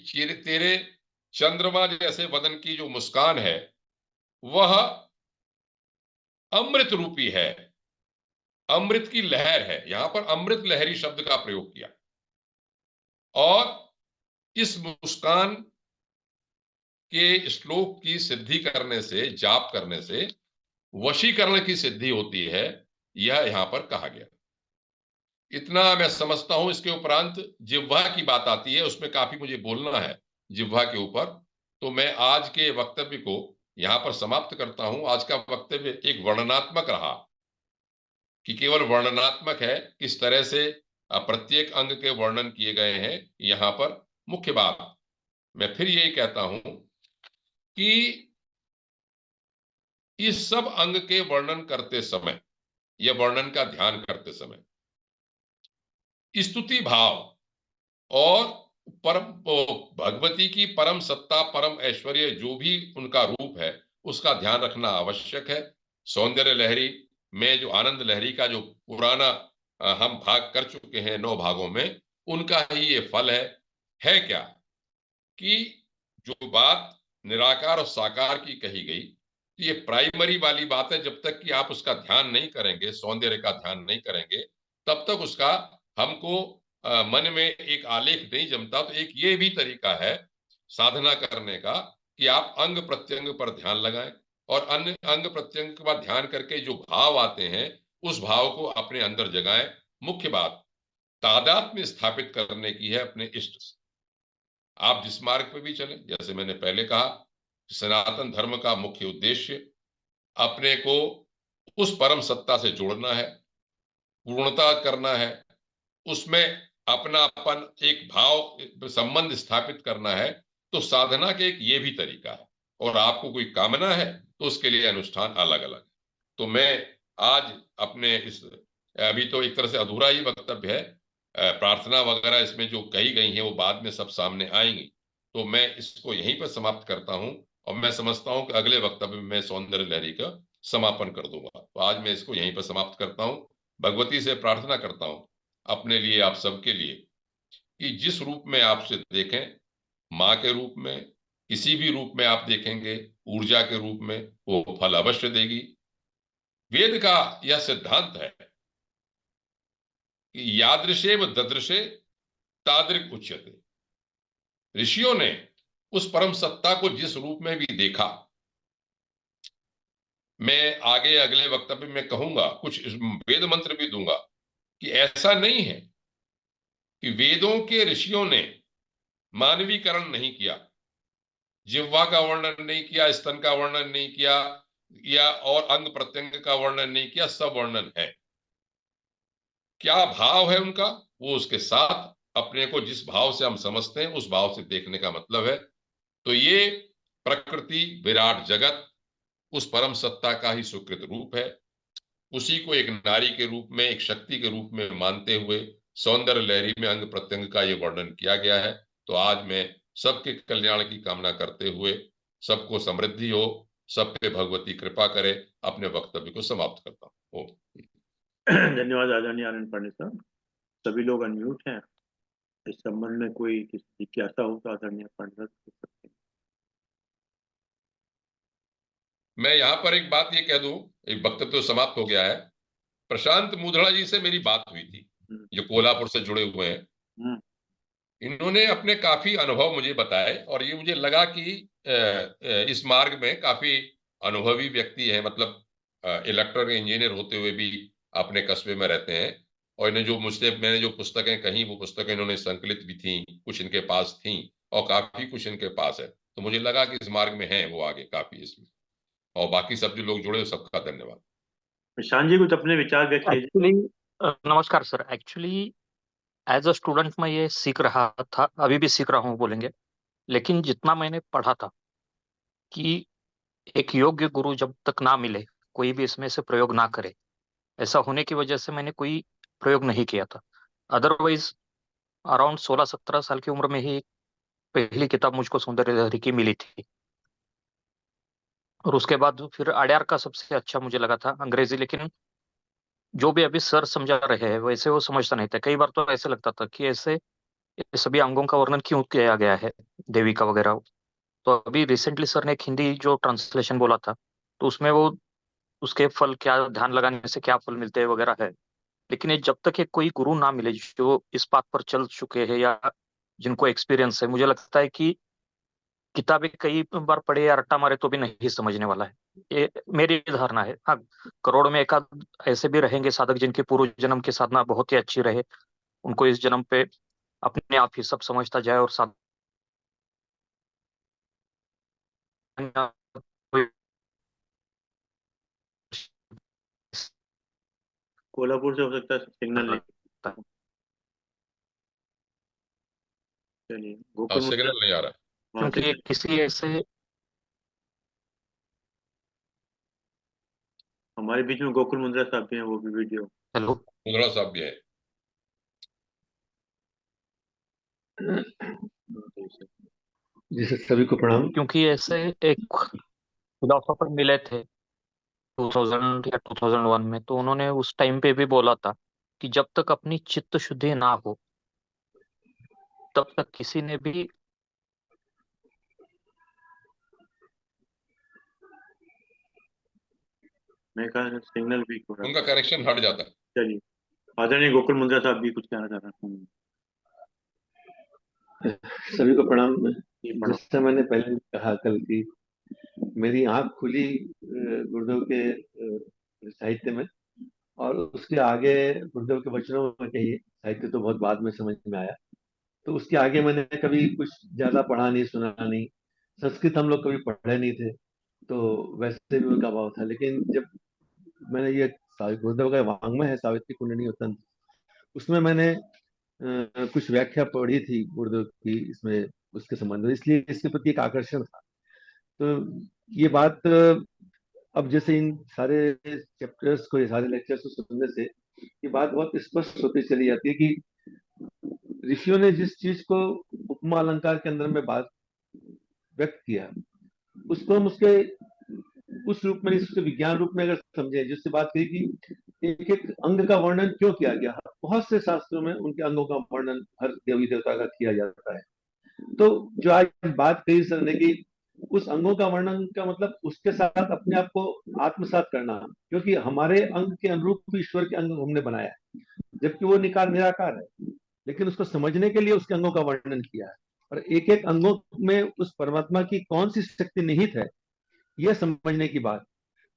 तेरे चंद्रमा जैसे वदन की जो मुस्कान है वह अमृत रूपी है, अमृत की लहर है। यहां पर अमृत लहरी शब्द का प्रयोग किया। और इस मुस्कान के श्लोक की सिद्धि करने से, जाप करने से वशीकरण की सिद्धि होती है, यह यहां पर कहा गया। इतना मैं समझता हूं। इसके उपरांत जिह्वा की बात आती है, उसमें काफी मुझे बोलना है जिह्वा के ऊपर। तो मैं आज के वक्तव्य को यहां पर समाप्त करता हूं। आज का वक्तव्य एक वर्णनात्मक रहा कि केवल वर्णनात्मक है, किस तरह से प्रत्येक अंग के वर्णन किए गए हैं। यहां पर मुख्य बात मैं फिर यही कहता हूं कि इस सब अंग के वर्णन करते समय या वर्णन का ध्यान करते समय स्तुति भाव और परम भगवती की परम सत्ता, परम ऐश्वर्य, जो भी उनका रूप है, उसका ध्यान रखना आवश्यक है। सौंदर्य लहरी में जो आनंद लहरी का जो पुराना हम भाग कर चुके हैं 9 भागों में, उनका ही ये फल है क्या कि जो बात निराकार और साकार की कही गई, ये प्राइमरी वाली बात है। जब तक कि आप उसका ध्यान नहीं करेंगे, सौंदर्य का ध्यान नहीं करेंगे, तब तक उसका हमको मन में एक आलेख नहीं जमता। तो एक ये भी तरीका है साधना करने का कि आप अंग प्रत्यंग पर ध्यान लगाएं और अन्य अंग प्रत्यंग पर ध्यान करके जो भाव आते हैं उस भाव को अपने अंदर जगाएं। मुख्य बात तादात्म्य स्थापित करने की है अपने इष्ट से। आप जिस मार्ग पे भी चलें, जैसे मैंने पहले कहा, सनातन धर्म का मुख्य उद्देश्य अपने को उस परम सत्ता से जोड़ना है, पूर्णता करना है, उसमें अपनापन, एक भाव संबंध स्थापित करना है। तो साधना के एक ये भी तरीका है। और आपको कोई कामना है तो उसके लिए अनुष्ठान अलग अलग। तो मैं आज अपने इस, अभी तो एक तरह से अधूरा ही वक्तव्य है, प्रार्थना वगैरह इसमें जो कही गई है वो बाद में सब सामने आएंगी। तो मैं इसको यहीं पर समाप्त करता हूं और मैं समझता हूं कि अगले वक्तव्य में मैं सौंदर्य लहरी का समापन कर दूंगा। तो आज मैं इसको यहीं पर समाप्त करता हूं। भगवती से प्रार्थना करता हूं अपने लिए, आप सबके लिए, कि जिस रूप में आपसे देखें, माँ के रूप में, किसी भी रूप में आप देखेंगे, ऊर्जा के रूप में, वो फल अवश्य देगी। वेद का यह सिद्धांत है कि यादृशेव ददृशे तादृक उच्यते। ऋषियों ने उस परम सत्ता को जिस रूप में भी देखा, मैं आगे अगले वक्तव्य में कहूंगा, कुछ वेद मंत्र भी दूंगा कि ऐसा नहीं है कि वेदों के ऋषियों ने मानवीकरण नहीं किया, जिह्वा का वर्णन नहीं किया, स्तन का वर्णन नहीं किया, या और अंग प्रत्यंग का वर्णन नहीं किया। सब वर्णन है। क्या भाव है उनका, वो उसके साथ अपने को जिस भाव से हम समझते हैं उस भाव से देखने का मतलब है। तो ये प्रकृति, विराट जगत उस परम सत्ता का ही स्वीकृत रूप है। उसी को एक नारी के रूप में, एक शक्ति के रूप में मानते हुए सौंदर्य लहरी में अंग प्रत्यंग का ये वर्णन किया गया है। तो आज मैं सबके कल्याण की कामना करते हुए, सबको समृद्धि हो, सब पे भगवती कृपा करे, अपने वक्तव्य को समाप्त करता हूँ। धन्यवाद आदरणीय आनंद पांडे साहब। सभी लोग अनम्यूट हैं। इस संबंध में कोई किसी जिज्ञासा हो तो आदरणीय पांडे साहब पूछ सकते हैं। मैं यहाँ पर एक बात ये कह दूं, एक वक्तव्य तो समाप्त हो गया है। प्रशांत मुद्रा जी से मेरी बात हुई थी, जो कोल्हापुर से जुड़े हुए हैं। इन्होंने अपने काफी अनुभव मुझे बताए और ये मुझे लगा कि इस मार्ग में काफी अनुभवी व्यक्ति है। मतलब इलेक्ट्रिकल इंजीनियर होते हुए भी अपने कस्बे में रहते हैं। और इन्हें जो मुझसे मैंने जो पुस्तकें कही, वो पुस्तकें इन्होंने संकलित भी थी, कुछ इनके पास थी और काफी कुछ इनके पास है। तो मुझे लगा कि इस मार्ग में है वो आगे काफी इसमें। और बाकी सब जो लोग जुड़े, सबका धन्यवाद। प्रशांत जी कुछ अपने विचार व्यक्त कीजिए। एक्चुअली नमस्कार sir. Actually as a student मैं ये सीख रहा था, अभी भी सीख रहा हूँ बोलेंगे। लेकिन जितना मैंने पढ़ा था कि एक योग्य गुरु जब तक ना मिले कोई भी इसमें से प्रयोग ना करे, ऐसा होने की वजह से मैंने कोई प्रयोग नहीं किया था। अदरवाइज अराउंड 16-17 साल की उम्र में ही पहली किताब मुझको सौंदर्य लहरी की मिली थी। और उसके बाद फिर अड्यार का सबसे अच्छा मुझे लगा था अंग्रेजी, लेकिन जो भी अभी सर समझा रहे हैं वैसे वो समझता नहीं था। कई बार तो ऐसे लगता था कि ऐसे ये सभी अंगों का वर्णन क्यों किया गया है, देवी का वगैरह। तो अभी रिसेंटली सर ने एक हिंदी जो ट्रांसलेशन बोला था, तो उसमें वो उसके फल क्या, ध्यान लगाने से क्या फल मिलते हैं वगैरह है। लेकिन ये जब तक एक कोई गुरु ना मिले जो इस बात पर चल चुके हैं या जिनको एक्सपीरियंस है, मुझे लगता है कि किताबें कई बार पढ़े या रट्टा मारे तो भी नहीं समझने वाला है। ये मेरी धारणा है। हाँ, करोड़ में एक आध ऐसे भी रहेंगे साधक जिनके पूर्व जन्म की साधना बहुत ही अच्छी रहे, उनको इस जन्म पे अपने आप ही सब समझता जाए और साधना कोल्हापुर से हो सकता है सिग्नल नहीं। चलिए गोकुल मुद्रा। सिग्नल नहीं आ रहा। हाँ क्योंकि ये सिग्नल। किसी ऐसे हमारे बीच में गोकुल मुद्रा साहब भी हैं, वो भी वीडियो। हेलो। मुद्रा साहब भी है। जी सर, सभी को प्रणाम। क्योंकि ऐसे एक फिलोसोफर मिले थे 2000 या 2001 में, तो उन्होंने उस टाइम पे भी बोला था कि जब तक अपनी चित्त शुद्धि ना हो तब तक किसी ने भी मैं कहा सिग्नल वीक हो रहा उनका है। कनेक्शन हट जाता है। चलिए आदरणीय गोकुल मुद्रा साहब भी कुछ कहना चाह रहे हैं। सभी को प्रणाम। जी पढ़ो। जैसा मैंने पहले कहा कल की, मेरी आंख खुली गुरुदेव के साहित्य में, और उसके आगे गुरुदेव के वचनों में कहिए, साहित्य तो बहुत बाद में समझ में आया। तो उसके आगे मैंने कभी कुछ ज्यादा पढ़ा नहीं, सुना नहीं। संस्कृत हम लोग कभी पढ़े नहीं थे, तो वैसे भी उनका भाव था। लेकिन जब मैंने ये गुरुदेव का वाङ्मय है सावित्री कुंडली तंत्र, उसमें मैंने कुछ व्याख्या पढ़ी थी गुरुदेव की इसमें, उसके संबंध में, इसलिए इसके प्रति एक आकर्षण था। तो ये बात अब जैसे इन सारे चैप्टर्स को, ये सारे लेक्चर्स को सुनने से ये बात बहुत स्पष्ट होती चली जाती है कि ऋषियों ने जिस चीज को उपमा अलंकार के अंदर में बात व्यक्त किया, उसको हम उसके उस रूप में, उसके विज्ञान रूप में अगर समझे, जिससे बात कही कि एक एक अंग का वर्णन क्यों किया गया। बहुत से शास्त्रों में उनके अंगों का वर्णन हर देवी देवता का किया जाता है। तो जो आज बात कही सर ने कि उस अंगों का वर्णन का मतलब उसके साथ अपने आप को आत्मसात करना, क्योंकि हमारे अंग के अनुरूप ईश्वर के अंग हमने बनाया है, जबकि वो निकार निराकार है। लेकिन उसको समझने के लिए उसके अंगों का वर्णन किया है, और एक एक अंगों में उस परमात्मा की कौन सी शक्ति निहित है, यह समझने की बात।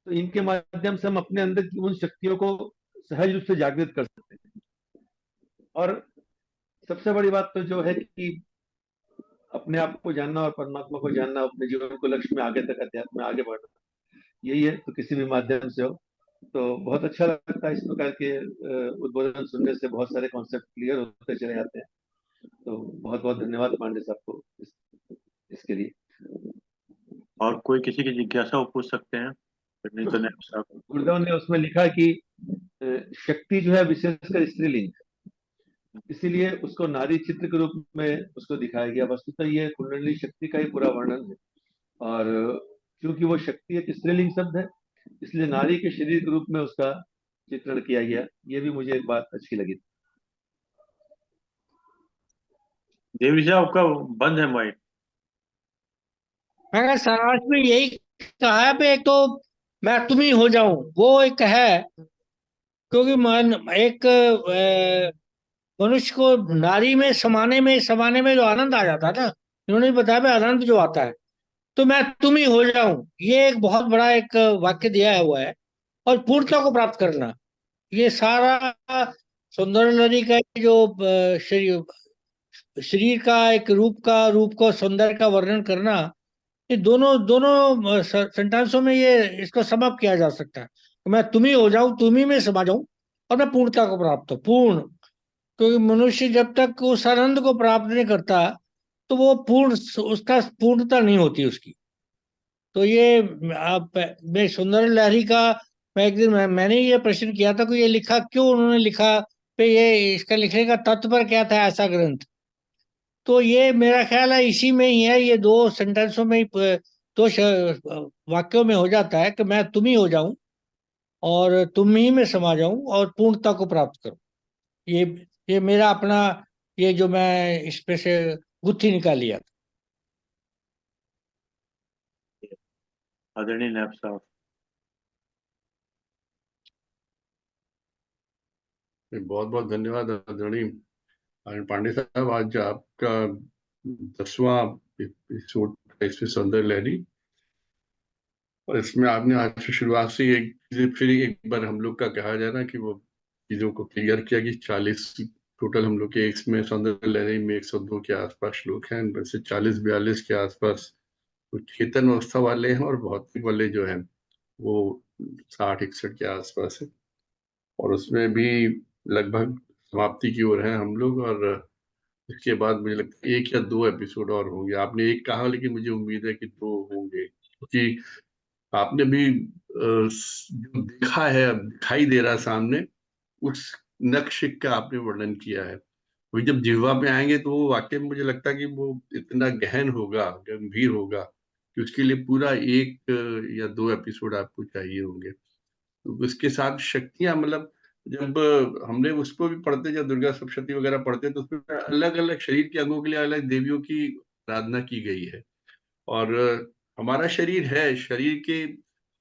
तो इनके माध्यम से हम अपने अंदर की उन शक्तियों को सहज रूप से जागृत कर सकते हैं। और सबसे बड़ी बात तो जो है कि अपने आप को जानना और परमात्मा को जानना, अपने जीवन को लक्ष्य में आगे तक, अध्यात्म में आगे बढ़ना, यही है। तो किसी भी माध्यम से हो, तो बहुत अच्छा लगता है इस प्रकार के उद्बोधन सुनने से। बहुत सारे कॉन्सेप्ट क्लियर होते चले जाते हैं। तो बहुत बहुत धन्यवाद पांडे साहब को इसके लिए। और कोई किसी की जिज्ञासा वो पूछ सकते हैं, फिर नहीं तो नहीं साहब। गुरुदेव ने उसमें लिखा कि शक्ति जो है विशेषकर स्त्रीलिंग, इसीलिए उसको नारी चित्र के रूप में उसको दिखाया गया। वस्तुतः ये कुंडली शक्ति का ही पूरा वर्णन है, और क्योंकि वो शक्ति एक स्त्रीलिंग शब्द है, इसलिए नारी के शरीर के रूप में उसका चित्रण किया गया। ये भी मुझे एक बात अच्छी लगी। देवरी साहब आपका बंद है माइक। मैंने सारांश में यही कहा है भी, एक तो मैं तुम ही हो जाऊं, वो एक है। क्योंकि मन एक मनुष्य को नारी में समाने में जो आनंद आ जाता है ना, इन्होंने बताया भी आनंद जो आता है, तो मैं तुम ही हो जाऊं, ये एक बहुत बड़ा एक वाक्य दिया हुआ है। और पूर्णता को प्राप्त करना, ये सारा सुंदर लहरी का जो शरीर शरीर का एक रूप को सौंदर्य का वर्णन करना, ये दोनों दोनों सेंटेंसों में ये इसको समाप्त किया जा सकता है। तो मैं तुम ही हो जाऊं, तुम ही में समा जाऊं, और मैं पूर्णता को प्राप्त हो पूर्ण। क्योंकि मनुष्य जब तक उस आनंद को प्राप्त नहीं करता, तो वो पूर्ण, उसका पूर्णता नहीं होती उसकी। तो ये आप, मैं सुंदर लहरी का, मैं एक दिन मैंने ये प्रश्न किया था कि ये लिखा क्यों उन्होंने लिखा पे ये इसका लिखने का तत्पर क्या था, ऐसा ग्रंथ। तो ये मेरा ख्याल है इसी में ही है, ये दो सेंटेंसों में ही दो वाक्यों में हो जाता है कि मैं तुम ही हो जाऊं और तुम ही में समा जाऊं और पूर्णता को प्राप्त करूं। ये ये मेरा अपना, ये जो मैं इस पे से गुत्थी निकाली है। आदरणीय नायब साहब। बहुत बहुत धन्यवाद आदरणीय आनंद पांडे साहब। आज आपका 10वां एपिसोड है इसमें सौंदर्य लहरी, और इसमें आपने आज से शुरुआत से एक फिर एक बार हम लोग का कहा जाए ना कि वो चीजों को क्लियर किया कि 40 टोटल हम लोग के इसमें सौंदर्य लहरी में 102 के आसपास श्लोक हैं। इनमें से 40-42 के आसपास कुछ चेतन अवस्था वाले हैं और भौतिक वाले जो हैं वो 60-61 के आसपास है। और उसमें भी लगभग समाप्ति की ओर है हम लोग, और इसके बाद मुझे लगता है 1 या 2 एपिसोड और होंगे। आपने एक कहा, लेकिन मुझे उम्मीद है कि 2 होंगे, क्योंकि आपने भी जो देखा है, अब दिखाई दे रहा सामने, उस नक्श का आपने वर्णन किया है। वही जब जिह्वा पे आएंगे तो वो वाकई में मुझे लगता है कि वो इतना गहन होगा, गंभीर होगा, कि उसके लिए पूरा 1 या 2 एपिसोड आपको चाहिए होंगे। तो उसके साथ शक्तियां, मतलब जब हमने उसको भी पढ़ते, जब दुर्गा सप्तशती वगैरह पढ़ते, तो उसमें अलग अलग शरीर के अंगों के लिए अलग देवियों की आराधना की गई है। और हमारा शरीर है, शरीर के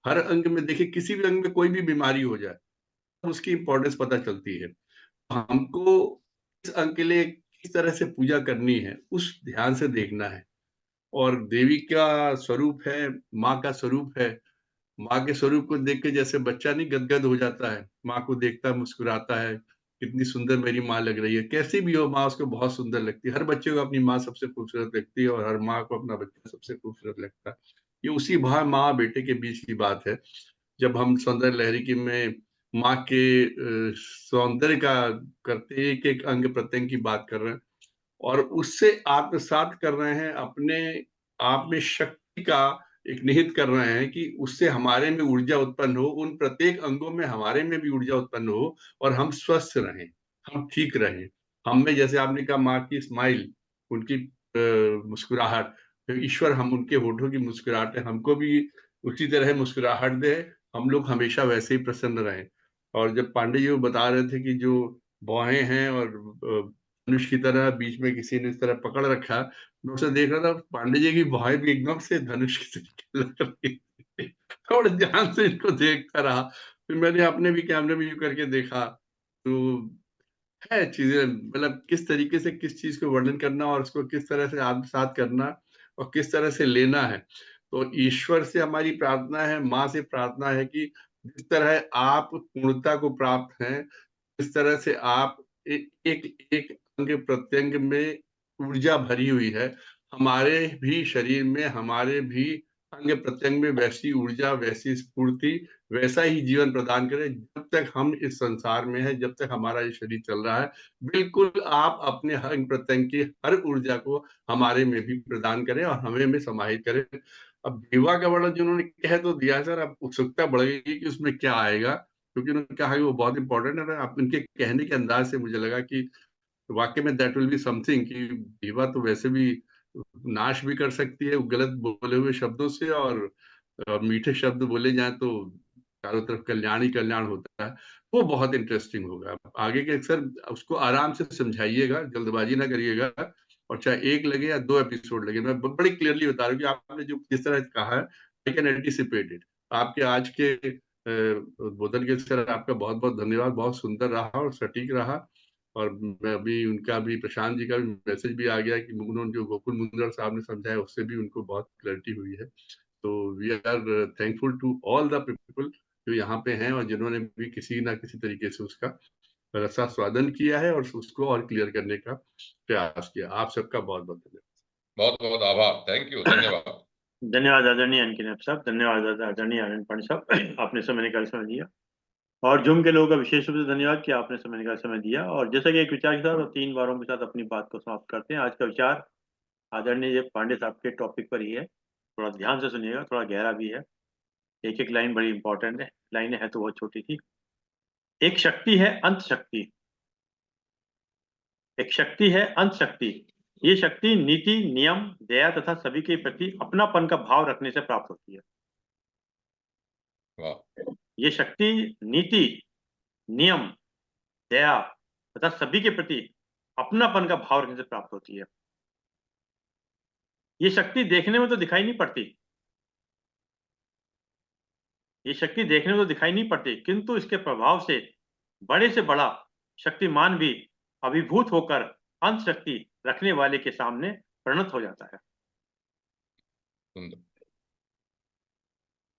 हर अंग में देखिए, किसी भी अंग में कोई भी बीमारी हो जाए उसकी इंपॉर्टेंस पता चलती है। हमको इस अंग के लिए किस तरह से पूजा करनी है उस ध्यान से देखना है। और देवी का स्वरूप है, माँ का स्वरूप है। माँ के स्वरूप को देख के जैसे बच्चा नहीं गदगद हो जाता है, माँ को देखता है, मुस्कुराता है, कितनी सुंदर मेरी माँ लग रही है। कैसी भी हो माँ, उसको बहुत सुंदर लगती है। हर बच्चे को अपनी माँ सबसे खूबसूरत लगती है, और हर माँ को अपना बच्चा सबसे खूबसूरत लगता है। ये उसी भाव माँ बेटे के बीच की बात है। जब हम सौंदर्य लहरी की में माँ के सौंदर्य का करते, एक एक अंग प्रत्यंग की बात कर रहे हैं, और उससे आत्मसात कर रहे हैं, अपने आप में शक्ति का एक निहित कर रहे हैं कि उससे हमारे में ऊर्जा उत्पन्न हो, उन प्रत्येक अंगों में हमारे में भी ऊर्जा उत्पन्न हो, और हम स्वस्थ रहें, हम ठीक रहें। हम में, जैसे आपने कहा, माँ की स्माइल, उनकी मुस्कुराहट, तो ईश्वर हम उनके होठों की मुस्कुराहट है, हमको भी उसी तरह मुस्कुराहट दे, हम लोग हमेशा वैसे ही प्रसन्न रहें। और जब पांडे जी वो बता रहे थे कि जो भौहें हैं और धनुष की तरह बीच में किसी ने इस तरह पकड़ रखा, मैं उसे देख रहा था, पांडे जी की भौहें भी एकदम से धनुष की तरह लग रही थी। थोड़ा ध्यान से इनको देखता रहा, फिर मैंने अपने भी कैमरे में यूं करके देखा। तो है चीजें, मतलब किस तरीके से किस चीज को वर्णन करना और उसको किस तरह से आत्मसात करना और किस तरह से लेना है। तो ईश्वर से हमारी प्रार्थना है, माँ से प्रार्थना है कि जिस तरह आप पूर्णता को प्राप्त हैं, इस तरह से आप एक एक एक अंग प्रत्यंग में ऊर्जा भरी हुई है। हमारे भी शरीर में, हमारे भी अंग प्रत्यंग में वैसी ऊर्जा, वैसी स्फूर्ति, वैसा ही जीवन प्रदान करें जब तक हम इस संसार में हैं, जब तक हमारा ये शरीर चल रहा है। बिल्कुल आप अपने अंग प्रत्यंग की हर ऊर्जा को हमारे में भी प्रदान करें और हमें में समाहित करें। अब देवा का वर्णन जिन्होंने कह तो दिया है सर, अब उत्सुकता बढ़ गई कि उसमें क्या आएगा, क्योंकि उन्होंने कहा कि वो बहुत इंपॉर्टेंट है। आप उनके कहने के अंदाज से मुझे लगा कि वाकई में दैट विल बी समथिंग, कि दीवा तो वैसे भी नाश भी कर सकती है गलत बोले हुए शब्दों से, और मीठे शब्द बोले जाएं तो चारों तरफ कल्याण ही कल्याण होता है। वो बहुत इंटरेस्टिंग होगा। आगे के अक्सर उसको आराम से समझाइएगा, जल्दबाजी ना करिएगा, और चाहे 1 लगे या 2 एपिसोड लगे। मैं बड़ी क्लियरली बता रहा हूँ कि आपने जो जिस तरह कहा है, आई कैन एंटिसिपेट इट। आपके आज के उद्बोधन के सर आपका बहुत बहुत धन्यवाद, बहुत सुंदर रहा और सटीक रहा। और मैं अभी उनका भी, प्रशांत जी का भी मैसेज भी आ गया कि उन्होंने जो गोकुल मुंदर साहब ने समझाया उससे भी उनको बहुत क्लैरिटी हुई है। तो we are thankful to all the people जो यहाँ पे हैं और जिन्होंने भी किसी ना किसी तरीके से उसका रसास्वादन किया है और उसको और क्लियर करने का प्रयास किया। आप सबका बहुत बहुत धन्यवाद। बहुत बहुत आभार, थैंक यू, धन्यवाद। धन्यवाद आदरणीय अनकी नायब साहब, धन्यवाद आदरणीय आनंद पांडे साहब, आपने समय निकाल समय दिया। और जूम के लोगों का विशेष रूप से धन्यवाद कि आपने समय निकाल समय दिया। और जैसा कि एक विचार के साथ और 3 वारों के साथ अपनी बात को समाप्त करते हैं। आज का विचार आदरणीय पांडे साहब के टॉपिक पर ही है। थोड़ा ध्यान से सुनिएगा, थोड़ा गहरा भी है। एक एक लाइन बड़ी इंपॉर्टेंट है, लाइनें है तो बहुत छोटी थी। एक शक्ति है अंत शक्ति, एक शक्ति है अंत शक्ति। ये शक्ति नीति, नियम, दया तथा सभी के प्रति अपनापन का भाव रखने से प्राप्त होती है। वाह, ये शक्ति नीति, नियम, दया तथा सभी के प्रति अपनापन का भाव रखने से प्राप्त होती है। ये शक्ति देखने में तो दिखाई नहीं पड़ती, ये शक्ति देखने में तो दिखाई नहीं पड़ती, किंतु इसके प्रभाव से बड़े से बड़ा शक्तिमान भी अभिभूत होकर अंत शक्ति रखने वाले के सामने प्रणत हो जाता है। सुंदर।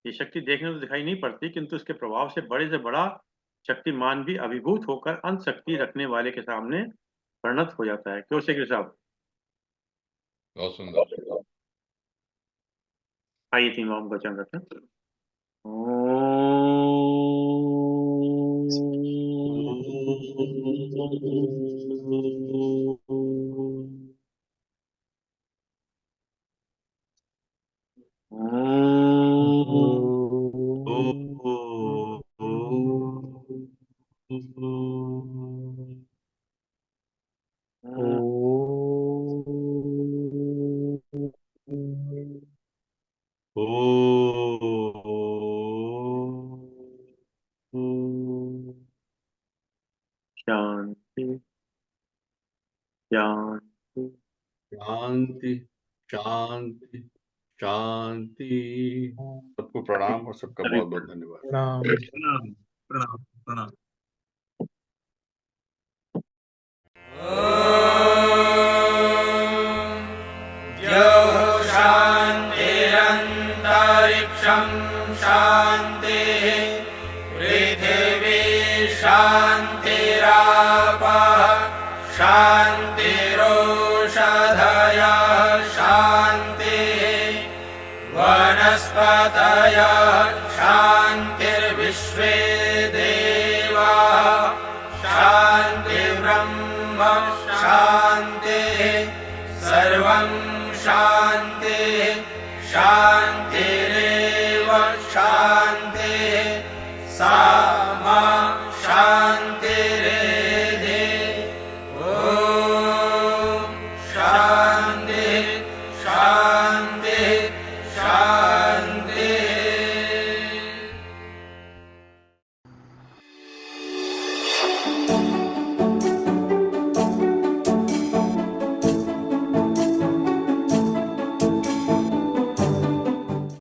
ये शक्ति देखने में तो दिखाई नहीं पड़ती, किंतु इसके प्रभाव से बड़े से बड़ा शक्तिमान भी अभिभूत होकर अंत शक्ति रखने वाले के सामने प्रणत हो जाता है। क्यों शेखर साहब? बहुत सुंदर। आइए तीन ओम का उच्चारण करते हैं। शांति शांति शांति शांति शांति। सबको प्रणाम और सबका बहुत बहुत धन्यवाद। प्रणाम प्रणाम प्रणाम। शान्तिरन्तरिक्षं शान्तिः पृथिवी शान्तिरापः शान्तिरोषधयः शान्तिः वनस्पतयः शान्तिर्विश्वे देवाः शान्तिर्ब्रह्म शान्तिः सर्वं शान्तिः शान्तिः